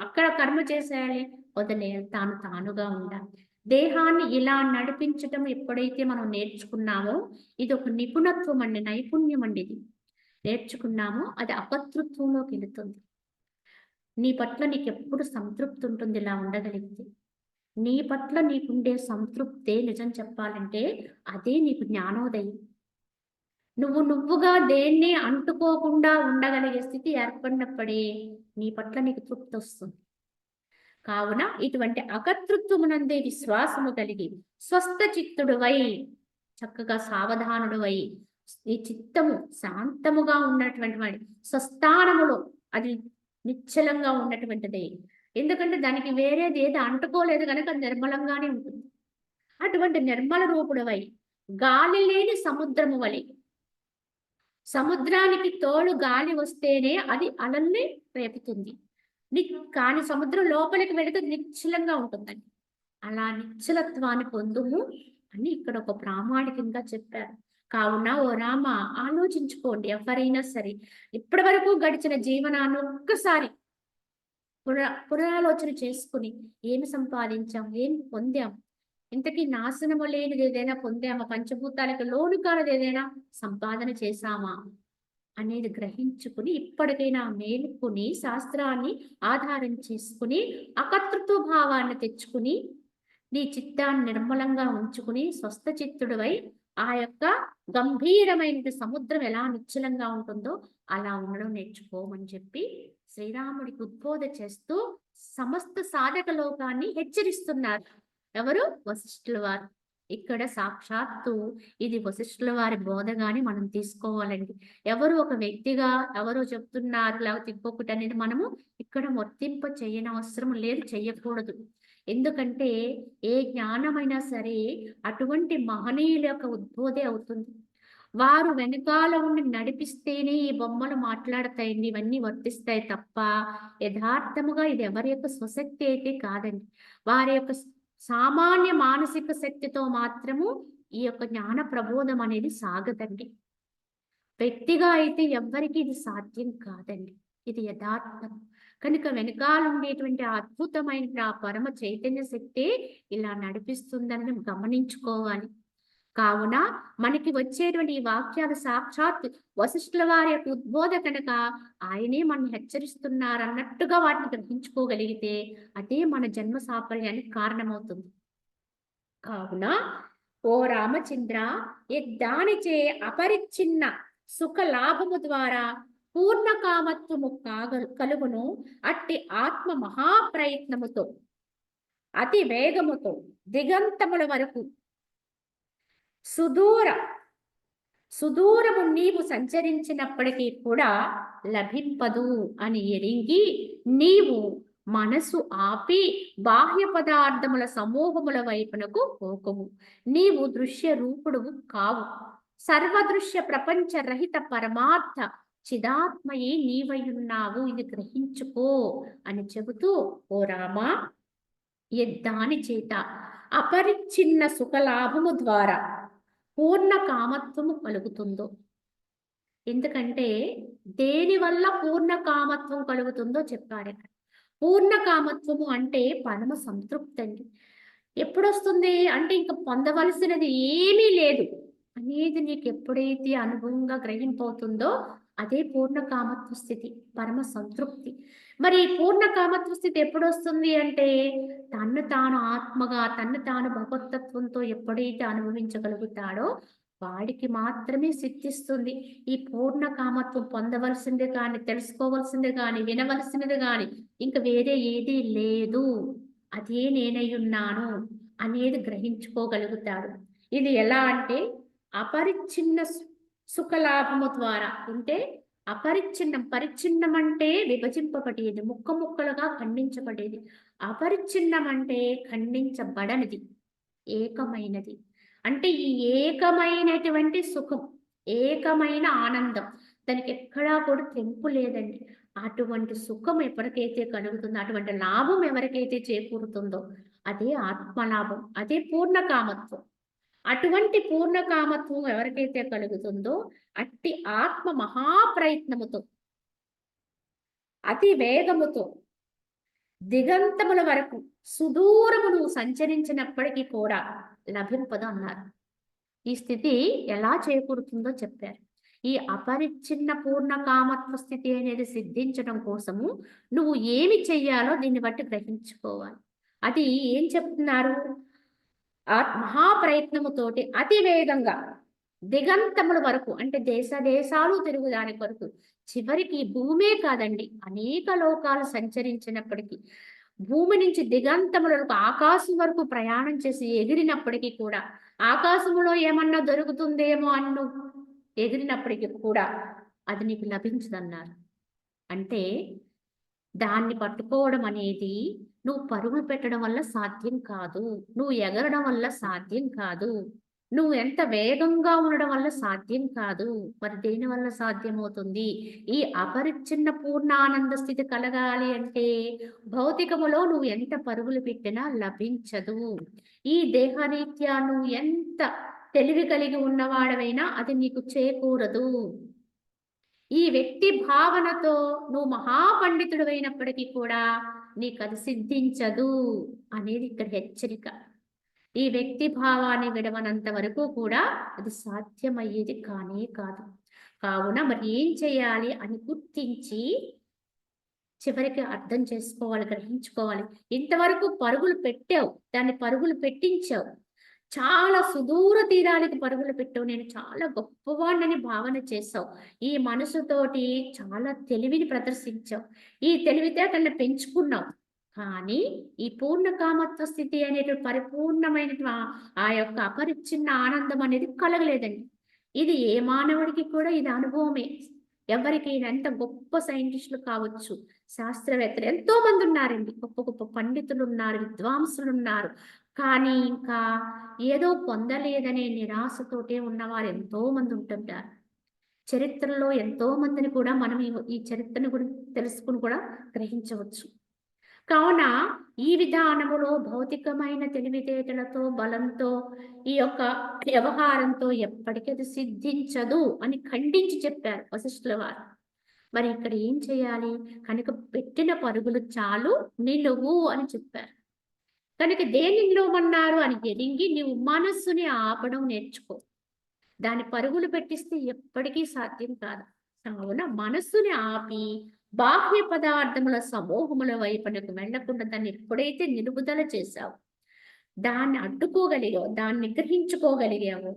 అక్కడ కర్మ చేసేయాలి, వదిలేయాలి. తానుగా ఉండాలి. దేహాన్ని ఇలా నడిపించటం ఎప్పుడైతే మనం నేర్చుకున్నామో ఇది ఒక నిపుణత్వం అండి, నైపుణ్యం అండి. ఇది నేర్చుకున్నామో అది అపతృత్వంలోకి వెళుతుంది. నీ పట్ల నీకు ఎప్పుడు సంతృప్తి ఉంటుంది ఇలా ఉండగలిగితే. నీ పట్ల నీకుండే సంతృప్తే నిజం చెప్పాలంటే అదే నీకు జ్ఞానోదయం. నువ్వుగా దేన్ని అంటుకోకుండా ఉండగలిగే స్థితి ఏర్పడినప్పుడే నీ పట్ల నీకు తృప్తి వస్తుంది. కావున ఇటువంటి అకర్తృత్వమునందే విశ్వాసము కలిగి స్వస్థ చిత్తుడువై చక్కగా సావధానుడువై ఈ చిత్తము శాంతముగా ఉన్నటువంటి వాడి స్వస్థానములో అది నిశ్చలంగా ఉన్నటువంటిదే. ఎందుకంటే దానికి వేరేది ఏది అంటుకోలేదు కనుక నిర్మలంగానే ఉంటుంది. అటువంటి నిర్మల రూపుడువై గాలి లేని సముద్రము వలె, సముద్రానికి తోడు గాలి వస్తేనే అది అలల్ని రేపుతుంది. కానీ సముద్రం లోపలికి వెళితే నిశ్చలంగా ఉంటుందండి. అలా నిశ్చలత్వాన్ని పొందుము అని ఇక్కడ ఒక ప్రామాణికంగా చెప్పారు. కావున ఓ రామ ఆలోచించుకోండి. ఎవరైనా సరే ఇప్పటి వరకు గడిచిన జీవనాన్ని ఒక్కసారి పునరాలోచన చేసుకుని ఏమి సంపాదించాం, ఏం పొందాం, ఇంతకీ నాశనము లేనిది ఏదైనా పొందామా, పంచభూతాలకు లోను కానిది ఏదైనా సంపాదన చేశామా అనేది గ్రహించుకుని ఇప్పటికైనా మేలుకుని శాస్త్రాన్ని ఆధారం చేసుకుని అకర్తృత్వ భావాన్ని తెచ్చుకుని నీ చిత్తాన్ని నిర్మలంగా ఉంచుకుని స్వస్థ చిత్తుడివై ఆ యొక్క గంభీరమైన సముద్రం ఎలా నిశ్చలంగా ఉంటుందో అలా ఉండడం నేర్చుకోమని చెప్పి శ్రీరాముడికి ఉద్బోధ చేస్తూ సమస్త సాధక లోకాన్ని హెచ్చరిస్తున్నారు. ఎవరు? వశిష్ఠుల వారు. ఇక్కడ సాక్షాత్తు ఇది వశిష్ఠుల వారి బోధగాని మనం తీసుకోవాలండి. ఎవరు ఒక వ్యక్తిగా ఎవరో చెప్తున్నారు లేకపోతే ఇంకొకటి అనేది మనము ఇక్కడ వర్తింప చేయనవసరం లేదు, చెయ్యకూడదు. ఎందుకంటే ఏ జ్ఞానమైనా సరే అటువంటి మహనీయుల యొక్క ఉద్బోధే అవుతుంది. వారు వెనకాల ఉండి నడిపిస్తేనే ఈ బొమ్మలు మాట్లాడతాయండి. ఇవన్నీ వర్తిస్తాయి తప్ప యథార్థముగా ఇది ఎవరి యొక్క స్వశక్తి అయితే కాదండి. వారి యొక్క సామాన్య మానసిక శక్తితో మాత్రము ఈ యొక్క జ్ఞాన ప్రబోధం అనేది సాగదండి. వ్యక్తిగా అయితే ఎవ్వరికి ఇది సాధ్యం కాదండి. ఇది యథార్థం. కనుక వెనకాల ఉండేటువంటి ఆ అద్భుతమైన ఆ పరమ చైతన్య శక్తి ఇలా నడిపిస్తుందని గమనించుకోవాలి. కావున మనకి వచ్చేటువంటి ఈ వాక్యాలు సాక్షాత్ వశిష్ఠుల వారి యొక్క ఉద్బోధ కనుక ఆయనే మనం హెచ్చరిస్తున్నారన్నట్టుగా వాటిని గ్రహించుకోగలిగితే అదే మన జన్మ సాఫల్యానికి కారణమవుతుంది. కావున ఓ రామచంద్ర, దానిచే అపరిచ్ఛిన్న సుఖ లాభము ద్వారా పూర్ణ కామత్వము కలుగును. అట్టి ఆత్మ మహాప్రయత్నముతో అతి వేగముతో దిగంతముల వరకు సుదూరము నీవు సంచరించినప్పటికీ కూడా లభింపదు అని ఎరింగి నీవు మనసు ఆపి బాహ్య పదార్థముల సమూహముల వైపునకు పోకము. నీవు దృశ్య రూపుడువు కావు. సర్వదృశ్య ప్రపంచ రహిత పరమార్థ చిదాత్మయే నీవయున్నావు. ఇది గ్రహించుకో అని చెబుతూ, ఓ రామా, దాని చేత అపరిచ్ఛిన్న సుఖలాభము ద్వారా పూర్ణ కామత్వము కలుగుతుందో. ఎందుకంటే దేని వల్ల పూర్ణ కామత్వం కలుగుతుందో చెప్పాడు. పూర్ణ కామత్వము అంటే పరమ సంతృప్తి అండి. ఎప్పుడొస్తుంది అంటే ఇంకా పొందవలసినది ఏమీ లేదు అనేది నీకు ఎప్పుడైతే అనుభవంగా గ్రహింపవుతుందో అదే పూర్ణ కామత్వ స్థితి, పరమ సంతృప్తి. మరి పూర్ణ కామత్వ స్థితి ఎప్పుడు వస్తుంది అంటే తన్ను తాను ఆత్మగా, తన్ను తాను భగవతత్వంతో ఎప్పుడైతే అనుభవించగలుగుతాడో వాడికి మాత్రమే సిద్ధిస్తుంది. ఈ పూర్ణ కామత్వం పొందవలసింది కానీ, తెలుసుకోవలసింది కానీ, వినవలసినది కానీ ఇంకా వేరే ఏదీ లేదు, అదే నేనయ్యున్నాను అనేది గ్రహించుకోగలుగుతాడు. ఇది ఎలా అంటే అపరిచ్ఛిన్న సుఖలాభము ద్వారా. అంటే అపరిచ్ఛిన్నం, పరిచ్ఛిన్నం అంటే విభజింపబడేది, ముక్క ముక్కలుగా ఖండించబడేది. అపరిచ్ఛిన్నం అంటే ఖండించబడనిది, ఏకమైనది. అంటే ఈ ఏకమైనటువంటి సుఖం, ఏకమైన ఆనందం, దానికి ఎక్కడా కూడా తెంపు లేదండి. అటువంటి సుఖం ఎవరికైతే కలుగుతుందో, అటువంటి లాభం ఎవరికైతే చేకూరుతుందో అదే ఆత్మలాభం, అదే పూర్ణ కామత్వం. అటువంటి పూర్ణ కామత్వం ఎవరికైతే కలుగుతుందో అట్టి ఆత్మ మహాప్రయత్నముతో అతి వేగముతో దిగంతముల వరకు సుదూరము నువ్వు సంచరించినప్పటికీ కూడా లభింపదు అన్నారు. ఈ స్థితి ఎలా చేకూరుతుందో చెప్పారు. ఈ అపరిచ్ఛిన్న పూర్ణ కామత్వ స్థితి అనేది సిద్ధించడం కోసము నువ్వు ఏమి చెయ్యాలో దీన్ని బట్టి గ్రహించుకోవాలి. అది ఏం చెప్తున్నారు? మహాప్రయత్నముతోటి అతి వేగంగా దిగంతముల వరకు, అంటే దేశాలు తిరుగుదాని వరకు, చివరికి భూమే కాదండి అనేక లోకాలు సంచరించినప్పటికీ, భూమి నుంచి దిగంతముల వరకు ఆకాశం వరకు ప్రయాణం చేసి ఎగిరినప్పటికీ కూడా, ఆకాశంలో ఏమన్నా దొరుకుతుందేమో అన్ను ఎగిరినప్పటికీ కూడా అది నీకు లభించదన్నారు. అంటే దాన్ని పట్టుకోవడం అనేది నువ్వు పరుగులు పెట్టడం వల్ల సాధ్యం కాదు, నువ్వు ఎగరడం వల్ల సాధ్యం కాదు, నువ్వు ఎంత వేగంగా ఉండడం వల్ల సాధ్యం కాదు. మరి దేని వల్ల సాధ్యమవుతుంది? ఈ అపరిచ్ఛిన్న పూర్ణానంద స్థితి కలగాలి అంటే భౌతికములో నువ్వు ఎంత పరుగులు పెట్టినా లభించదు. ఈ దేహరీత్యా నువ్వు ఎంత తెలివి కలిగి ఉన్నవాడవైనా అది నీకు చేకూరదు. ఈ వ్యక్తి భావనతో నువ్వు మహాపండితుడు అయినప్పటికీ కూడా నీకు అది సిద్ధించదు అనేది ఇక్కడ హెచ్చరిక. ఈ వ్యక్తి భావాన్ని విడవనంత వరకు కూడా అది సాధ్యమయ్యేది కానే కాదు. కావున మరి ఏం చేయాలి అని గుర్తించి చివరికి అర్థం చేసుకోవాలి, గ్రహించుకోవాలి. ఇంతవరకు పరుగులు పెట్టావు, దాన్ని పరుగులు పెట్టించావు, చాలా సుదూర తీరానికి పరుగులు పెట్టావు, నేను చాలా గొప్పవాడిని భావన చేసావు, ఈ మనసుతోటి చాలా తెలివిని ప్రదర్శించావు, ఈ తెలివితేటలను పెంచుకున్నావు. కానీ ఈ పూర్ణ కామత్వ స్థితి అనేటువంటి పరిపూర్ణమైన ఆ యొక్క అపరిచ్ఛిన్న ఆనందం అనేది కలగలేదండి. ఇది ఏ మానవుడికి కూడా ఇది అనుభవమే. ఎవరికి ఎంత గొప్ప సైంటిస్టులు కావచ్చు, శాస్త్రవేత్తలు ఎంతో మంది ఉన్నారండి, గొప్ప గొప్ప పండితులు ఉన్నారు, విద్వాంసులు ఉన్నారు. కానీ ఇంకా ఏదో పొందలేదనే నిరాశతోటే ఉన్నవారు ఎంతో మంది ఉంటుంటారు. చరిత్రలో ఎంతో మందిని కూడా మనం ఈ చరిత్రను గురించి తెలుసుకుని కూడా గ్రహించవచ్చు. కావున ఈ విధానములో భౌతికమైన తెలివితేటలతో, బలంతో, ఈ యొక్క వ్యవహారంతో ఎప్పటికీ అది సిద్ధించదు అని ఖండించి చెప్పారు వశిష్ఠుల వారు. మరి ఇక్కడ ఏం చేయాలి? కనుక పెట్టిన పరుగులు చాలు, నిలువు అని చెప్పారు. కనుక దేన్ని నిలువమన్నారు అని ఎరింగి నీవు మనస్సుని ఆపడం నేర్చుకో. దాని పరుగులు పెట్టిస్తే ఎప్పటికీ సాధ్యం కాదు. కావున మనస్సుని ఆపి బాహ్య పదార్థముల సమూహముల వైపునకు వెళ్లకుండా దాన్ని ఎప్పుడైతే నిలుపుదల చేశావు, దాన్ని అడ్డుకోగలిగావు, దాన్ని నిగ్రహించుకోగలిగావు,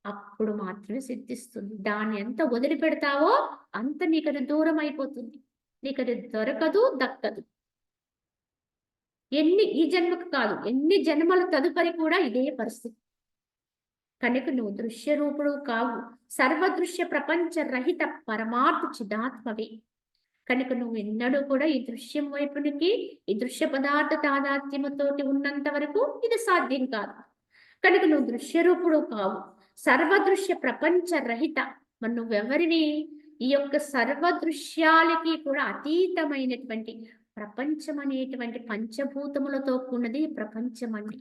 అప్పుడు మాత్రమే సిద్ధిస్తుంది. దాన్ని ఎంత వదిలిపెడతావో అంత నీకు అది దూరం అయిపోతుంది. నీకు అది దొరకదు, దక్కదు. ఈ జన్మకు కాదు, ఎన్ని జన్మల తదుపరి కూడా ఇదే పరిస్థితి. కనుక నువ్వు దృశ్య రూపుడు కావు, సర్వదృశ్య ప్రపంచ రహిత పరమార్థ చిదాత్మవే. కనుక నువ్వు ఎన్నడూ కూడా ఈ దృశ్యం వైపునికి, ఈ దృశ్య పదార్థ తాదాత్మ్యతోటి ఉన్నంత వరకు ఇది సాధ్యం కాదు. కనుక నువ్వు దృశ్య రూపుడు కావు, సర్వదృశ్య ప్రపంచ రహిత. మరి నువ్వెవరివి? ఈ యొక్క సర్వదృశ్యాలకి కూడా అతీతమైనటువంటి ప్రపంచం అనేటువంటి పంచభూతములతో కూడినది ప్రపంచం అండి.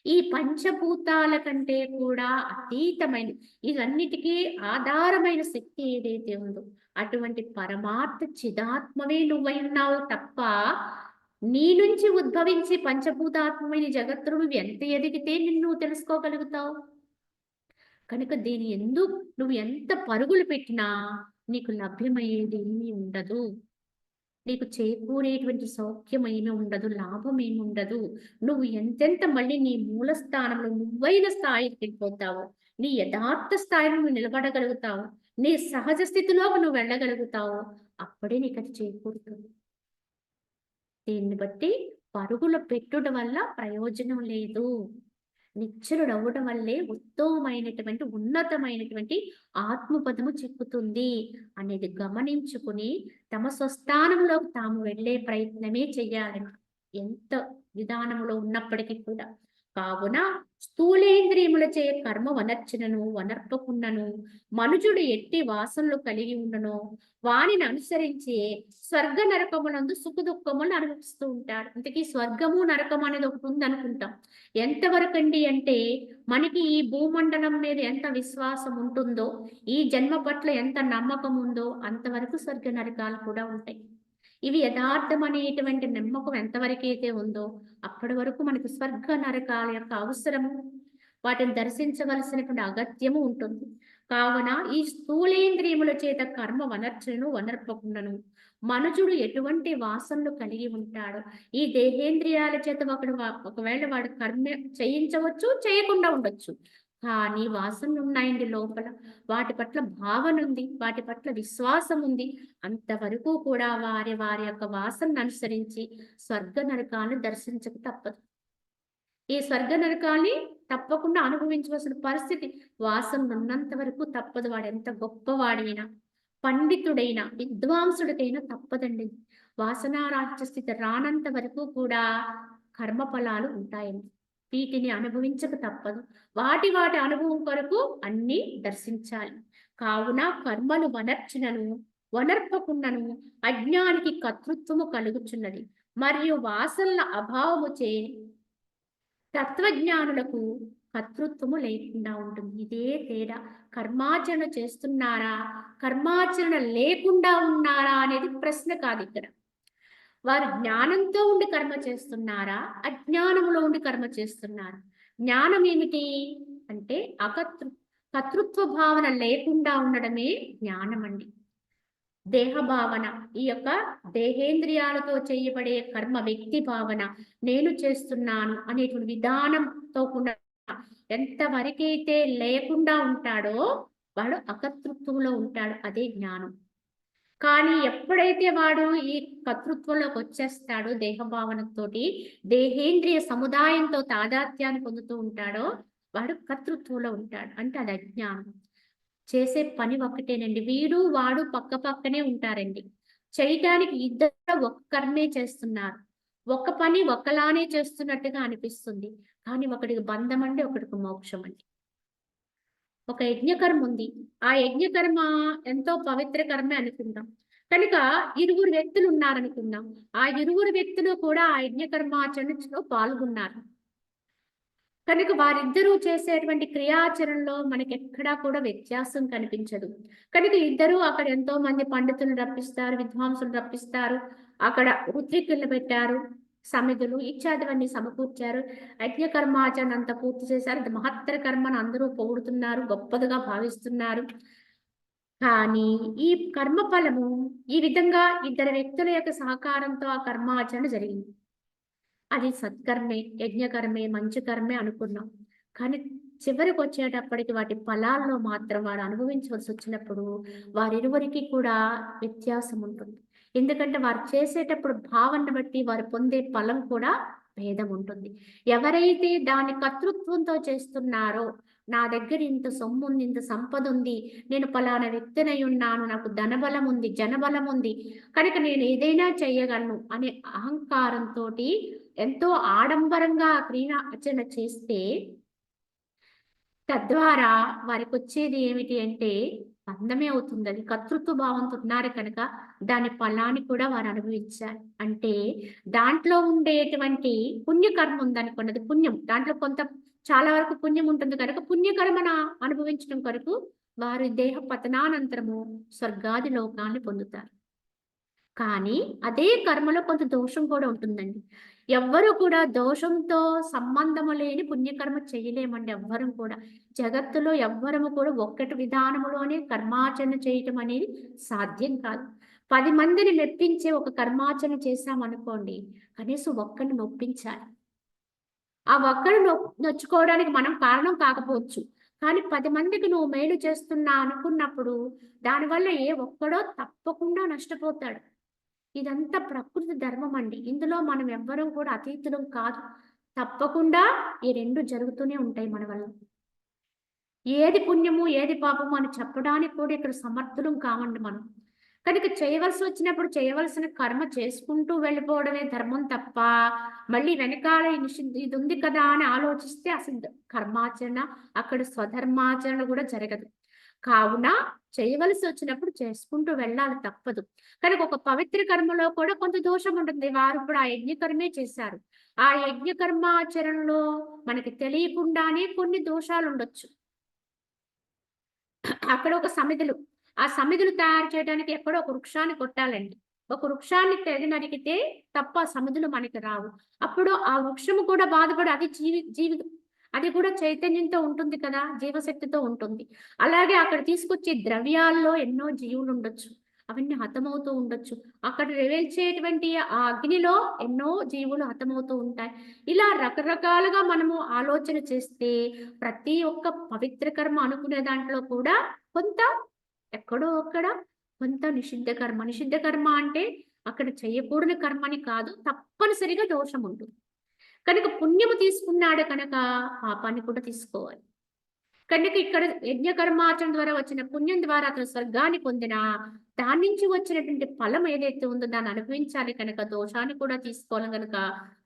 ఈ పంచభూతాల కంటే కూడా అతీతమైన, ఇవన్నిటికీ ఆధారమైన శక్తి ఏదైతే ఉందో అటువంటి పరమార్థ చిదాత్మవే నువ్వై ఉన్నావు తప్ప, నీ నుంచి ఉద్భవించి పంచభూతాత్మమైన జగత్తును నువ్వు ఎంత ఎదిగితే నిన్ను తెలుసుకోగలుగుతావు. కనుక దీని నువ్వు ఎంత పరుగులు పెట్టినా నీకు లభ్యమయ్యేది ఏమీ ఉండదు. నీకు చేకూరేటువంటి సౌఖ్యం ఏమి ఉండదు, లాభం ఏమి ఉండదు. నువ్వు ఎంతెంత మళ్ళీ నీ మూల స్థానంలో నువ్వైన స్థాయికి వెళ్ళిపోతావు, నీ యథార్థ స్థాయిలో నువ్వు నిలబడగలుగుతావు, నీ సహజ స్థితిలోకి నువ్వు వెళ్ళగలుగుతావు, అప్పుడే నీకు అది చేకూరుతుంది. దీన్ని బట్టి పరుగుల పెట్టుట వల్ల ప్రయోజనం లేదు. నిశ్చలుడు అవ్వడం వల్లే ఉత్తమమైనటువంటి ఉన్నతమైనటువంటి ఆత్మపదము చిక్కుతుంది అనేది గమనించుకుని తమ స్వస్థానంలోకి తాము వెళ్ళే ప్రయత్నమే చెయ్యాలని, ఎంత విధానంలో ఉన్నప్పటికీ కూడా. కావున స్థూలేంద్రియములచే కర్మ వనర్చనను వనర్పకున్నను మనుజుడు ఎట్టి వాసనలు కలిగి ఉండను వానిని అనుసరించి స్వర్గ నరకమునందు సుఖ దుఃఖములను అనుభవిస్తూ ఉంటాడు. ఇంతకీ స్వర్గము నరకం అనేది ఒకటి ఉంది అనుకుంటాం. ఎంతవరకండి అంటే మనకి ఈ భూమండలం మీద ఎంత విశ్వాసం ఉంటుందో, ఈ జన్మ పట్ల ఎంత నమ్మకం ఉందో అంతవరకు స్వర్గ నరకాలు కూడా ఉంటాయి. ఇవి యథార్థం అనేటువంటి నమ్మకం ఎంతవరకైతే ఉందో అప్పటి వరకు మనకు స్వర్గ నరకాల యొక్క అవసరము, వాటిని దర్శించవలసినటువంటి అగత్యము ఉంటుంది. కావున ఈ స్థూలేంద్రియముల చేత కర్మ వనర్చను వనర్పకుండాను మనుజుడు ఎటువంటి వాసనలు కలిగి ఉంటాడో, ఈ దేహేంద్రియాల చేత ఒకవేళ వాడు కర్మ చేయించవచ్చు, చేయకుండా ఉండొచ్చు. కానీ వాసనలు ఉన్నాయండి లోపల, వాటి పట్ల భావన ఉంది, వాటి పట్ల విశ్వాసం ఉంది. అంతవరకు కూడా వారి వారి యొక్క వాసనను అనుసరించి స్వర్గ నరకాన్ని దర్శించక తప్పదు. ఈ స్వర్గ నరకాన్ని తప్పకుండా అనుభవించవలసిన పరిస్థితి వాసన ఉన్నంత వరకు తప్పదు. వాడు ఎంత గొప్పవాడైనా, పండితుడైనా, విద్వాంసుడికైనా తప్పదండి. వాసనారాజ్య స్థితి రానంత వరకు కూడా కర్మ ఫలాలు ఉంటాయండి. వీటిని అనుభవించక తప్పదు. వాటి అనుభవం కొరకు అన్ని దర్శించాలి. కావున కర్మలు వనర్చనను వనర్పకుండాను అజ్ఞానికి కర్తృత్వము కలుగుచున్నది, మరియు వాసనల అభావము చే తత్వజ్ఞానులకు కర్తృత్వము లేకుండా ఉంటుంది. ఇదే తేడా. కర్మాచరణ చేస్తున్నారా, కర్మాచరణ లేకుండా ఉన్నారా అనేది ప్రశ్న కాదు ఇక్కడ. వారు జ్ఞానంతో ఉండి కర్మ చేస్తున్నారా, అజ్ఞానములో ఉండి కర్మ చేస్తున్నారా? జ్ఞానం ఏమిటి అంటే కర్తృత్వ భావన లేకుండా ఉండడమే జ్ఞానం అండి. దేహ భావన, ఈ యొక్క దేహేంద్రియాలతో చేయబడే కర్మ వ్యక్తి భావన, నేను చేస్తున్నాను అనేటువంటి విధానంతో కూడా ఎంతవరకైతే లేకుండా ఉంటాడో వాడు అకర్తృత్వంలో ఉంటాడు. అదే జ్ఞానం. కానీ ఎప్పుడైతే వాడు ఈ కర్తృత్వంలోకి వచ్చేస్తాడో, దేహభావనతోటి దేహేంద్రియ సముదాయంతో తాదాత్యాన్ని పొందుతూ ఉంటాడో వాడు కర్తృత్వంలో ఉంటాడు. అంటే అది అజ్ఞానం. చేసే పని ఒక్కటేనండి. వీడు వాడు పక్క పక్కనే ఉంటారండి. చేయటానికి ఇద్దరు ఒక్కరినే చేస్తున్నారు. ఒక పని ఒకలానే చేస్తున్నట్టుగా అనిపిస్తుంది. కానీ ఒకడికి బంధం అండి, ఒకడికి మోక్షం అండి. ఒక యజ్ఞకర్మ ఉంది. ఆ యజ్ఞకర్మ ఎంతో పవిత్ర కర్మే అనుకుందాం. కనుక ఇరువురు వ్యక్తులు ఉన్నారనుకుందాం. ఆ ఇరువురు వ్యక్తులు కూడా ఆ యజ్ఞకర్మాచరణలో పాల్గొన్నారు. కనుక వారిద్దరూ చేసేటువంటి క్రియాచరణలో మనకెక్కడా కూడా వ్యత్యాసం కనిపించదు. కనుక ఇద్దరూ అక్కడ ఎంతో మంది పండితులను రప్పిస్తారు, విద్వాంసులు రప్పిస్తారు. అక్కడ ఋత్విక్కులను పెట్టారు, సమిధులు ఇత్యాదివన్నీ సమకూర్చారు. యజ్ఞకర్మాచరణ అంతా పూర్తి చేశారు. ఇది మహత్తర కర్మను అందరూ పొగుడుతున్నారు, గొప్పదిగా భావిస్తున్నారు. కానీ ఈ కర్మ ఫలము ఈ విధంగా ఇద్దరు వ్యక్తుల యొక్క సహకారంతో ఆ కర్మాచరణ జరిగింది. అది సత్కర్మే, యజ్ఞకర్మే, మంచి కర్మే అనుకున్నాం. కానీ చివరికొచ్చేటప్పటికి వాటి ఫలాల్లో మాత్రం వాడు అనుభవించవలసి వచ్చినప్పుడు వారిరువురికి కూడా వ్యత్యాసం ఉంటుంది. ఎందుకంటే వారు చేసేటప్పుడు భావనను బట్టి వారు పొందే ఫలం కూడా భేదం ఉంటుంది. ఎవరైతే దాని కర్తృత్వంతో చేస్తున్నారో, నా దగ్గర ఇంత సొమ్ముంది, ఇంత సంపద ఉంది, నేను పలానా వ్యక్తినై ఉన్నాను, నాకు ధనబలం ఉంది, జనబలం ఉంది, కనుక నేను ఏదైనా చేయగలను అనే అహంకారంతోటి ఎంతో ఆడంబరంగా క్రీడార్చన చేస్తే తద్వారా వారికొచ్చేది ఏమిటి అంటే బంధమే అవుతుంది. అది కర్తృత్వ భావంతో ఉన్నారు కనుక దాని ఫలాన్ని కూడా వారు అనుభవించాలి. అంటే దాంట్లో ఉండేటువంటి పుణ్యకర్మ ఉందనుకోండి, అది పుణ్యం. దాంట్లో కొంత చాలా వరకు పుణ్యం ఉంటుంది కనుక పుణ్యకర్మను అనుభవించడం కొరకు వారి దేహ పతనానంతరము స్వర్గాది లోకాన్ని పొందుతారు. కానీ అదే కర్మలో కొంత దోషం కూడా ఉంటుందండి. ఎవ్వరు కూడా దోషంతో సంబంధము లేని పుణ్యకర్మ చేయలేమండి ఎవ్వరం కూడా. జగత్తులో ఎవ్వరము కూడా ఒక్కటి విధానములోనే కర్మాచరణ చేయటం అనేది సాధ్యం కాదు. 10 మందిని మెప్పించే ఒక కర్మాచరణ చేశామనుకోండి, కనీసం ఒక్కడిని నొప్పించాలి. ఆ ఒక్కడు నొచ్చుకోవడానికి మనం కారణం కాకపోవచ్చు. కానీ 10 మందికి నువ్వు మేలు చేస్తున్నా అనుకున్నప్పుడు దానివల్ల ఏ ఒక్కడో తప్పకుండా నష్టపోతాడు. ఇదంతా ప్రకృతి ధర్మం అండి. ఇందులో మనం ఎవ్వరం కూడా అతీతులం కాదు. తప్పకుండా ఈ 2 జరుగుతూనే ఉంటాయి మన వల్ల. ఏది పుణ్యము, ఏది పాపము అని చెప్పడానికి కూడా ఇక్కడ సమర్థులం కామండి మనం. కనుక చేయవలసి వచ్చినప్పుడు చేయవలసిన కర్మ చేసుకుంటూ వెళ్ళిపోవడమే ధర్మం తప్ప, మళ్ళీ వెనకాల ఇది ఉంది కదా అని ఆలోచిస్తే అసలు కర్మాచరణ, అక్కడ స్వధర్మాచరణ కూడా జరగదు. కావున చేయవలసి వచ్చినప్పుడు చేసుకుంటూ వెళ్ళాలి తప్పదు. కనుక ఒక పవిత్ర కర్మలో కూడా కొంత దోషం ఉంటుంది. వారు ఇప్పుడు ఆ యజ్ఞకర్మే చేశారు. ఆ యజ్ఞకర్మాచరణలో మనకి తెలియకుండానే కొన్ని దోషాలు ఉండొచ్చు. అక్కడ ఒక సమిధులు. ఆ సమిధులు తయారు చేయడానికి ఎక్కడో ఒక వృక్షాన్ని కొట్టాలండి. ఒక వృక్షాన్ని తెగ నరికితే తప్ప ఆ సమిధులు మనకి రావు. అప్పుడు ఆ వృక్షము కూడా బాధపడి అది అది కూడా చైతన్యంతో ఉంటుంది కదా! జీవశక్తితో ఉంటుంది. అలాగే అక్కడ తీసుకొచ్చే ద్రవ్యాల్లో ఎన్నో జీవులుండొచ్చు. అవన్నీ హతమవుతూ ఉండొచ్చు. అక్కడ రగిల్చేటువంటి ఆ అగ్నిలో ఎన్నో జీవులు హతమవుతూ ఉంటాయి. ఇలా రకరకాలుగా మనము ఆలోచన చేస్తే ప్రతి ఒక్క పవిత్ర కర్మ అనుకునే దాంట్లో కూడా కొంత ఎక్కడో అక్కడ కొంత నిషిద్ధ కర్మ. నిషిద్ధ కర్మ అంటే అక్కడ చేయకూడని కర్మని కాదు. తప్పనిసరిగా దోషం ఉంటుంది. కనుక పుణ్యము తీసుకున్నాడు కనుక పాపాన్ని కూడా తీసుకోవాలి. కనుక ఇక్కడ యజ్ఞకర్మాచరణ ద్వారా వచ్చిన పుణ్యం ద్వారా అతను స్వర్గాన్ని పొందిన దాని నుంచి వచ్చినటువంటి ఫలం ఏదైతే ఉందో దాన్ని అనుభవించాలి కనుక దోషాన్ని కూడా తీసుకోవాలి కనుక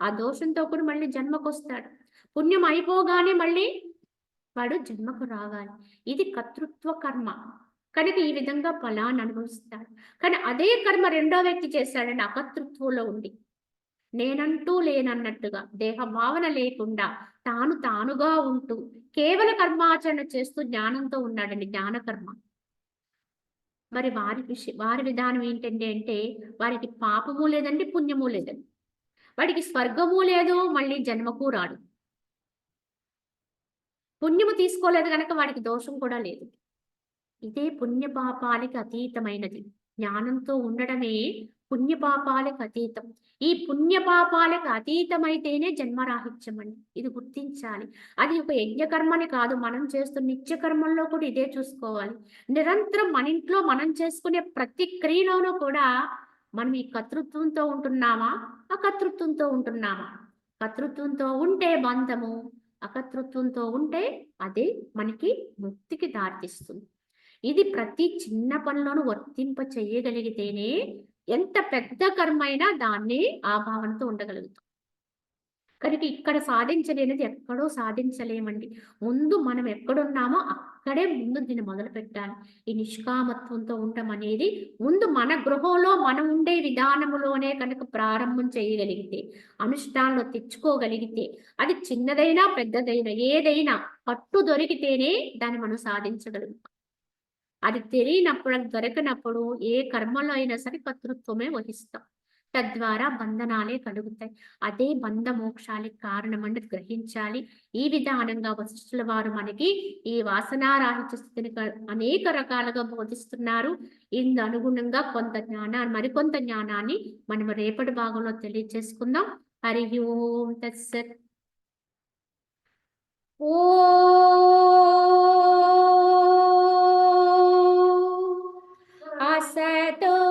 ఆ దోషంతో కూడా మళ్ళీ జన్మకొస్తాడు. పుణ్యం అయిపోగానే మళ్ళీ వాడు జన్మకు రావాలి. ఇది కర్తృత్వ కర్మ. కనుక ఈ విధంగా ఫలాన్ని అనుభవిస్తాడు. కానీ అదే కర్మ రెండో వ్యక్తి చేశాడండి అకర్తృత్వంలో ఉండి. నేనంటూ లేనన్నట్టుగా దేహ భావన లేకుండా తాను తానుగా ఉంటూ కేవల కర్మాచరణ చేస్తూ జ్ఞానంతో ఉన్నాడండి, జ్ఞానకర్మ. మరి వారి విధానం ఏంటండి అంటే వారికి పాపము లేదండి, పుణ్యము లేదండి. వాడికి స్వర్గము లేదు, మళ్ళీ జన్మకు రాడు. పుణ్యము తీసుకోలేదు కనుక వాడికి దోషం కూడా లేదు. ఇదే పుణ్యపాపాలకి అతీతమైనది. జ్ఞానంతో ఉండడమే పుణ్యపాపాలకు అతీతం. ఈ పుణ్యపాపాలకు అతీతమైతేనే జన్మరాహిత్యం అండి. ఇది గుర్తించాలి. అది ఒక యజ్ఞకర్మని కాదు, మనం చేస్తున్న నిత్య కర్మల్లో కూడా ఇదే చూసుకోవాలి. నిరంతరం మన ఇంట్లో మనం చేసుకునే ప్రతి క్రియలోనూ కూడా మనం ఈ కర్తృత్వంతో ఉంటున్నామా, అకర్తృత్వంతో ఉంటున్నామా? కర్తృత్వంతో ఉంటే బంధము, అకర్తృత్వంతో ఉంటే అది మనకి ముక్తికి దారితీస్తుంది. ఇది ప్రతి చిన్న పనిలోనూ వర్తింప చేయగలిగితేనే ఎంత పెద్ద కర్మ అయినా దాన్ని ఆ భావనతో ఉండగలుగుతాం. కనుక ఇక్కడ సాధించలేనిది ఎక్కడో సాధించలేమండి. ముందు మనం ఎక్కడున్నామో అక్కడే ముందు దీన్ని మొదలుపెట్టాలి. ఈ నిష్కామత్వంతో ఉండటం అనేది ముందు మన గృహంలో మనం ఉండే విధానములోనే కనుక ప్రారంభం చేయగలిగితే, అనుష్ఠానంలో తెచ్చుకోగలిగితే, అది చిన్నదైనా, పెద్దదైనా ఏదైనా పట్టు దొరికితేనే దాన్ని మనం సాధించగలుగుతాం. అది తెలియనప్పుడు, అది దొరకనప్పుడు ఏ కర్మలో అయినా సరే కర్తృత్వమే వహిస్తాం. తద్వారా బంధనాలే కలుగుతాయి. అదే బంధ మోక్షాలకు కారణమని గ్రహించాలి. ఈ విధానంగా వశిష్ఠుల వారు మనకి ఈ వాసనారాహిత్య స్థితిని అనేక రకాలుగా బోధిస్తున్నారు. ఇందు అనుగుణంగా మరికొంత జ్ఞానాన్ని మనం రేపటి భాగంలో తెలియజేసుకుందాం. హరి ఓం తత్సత్. ఓం అసతో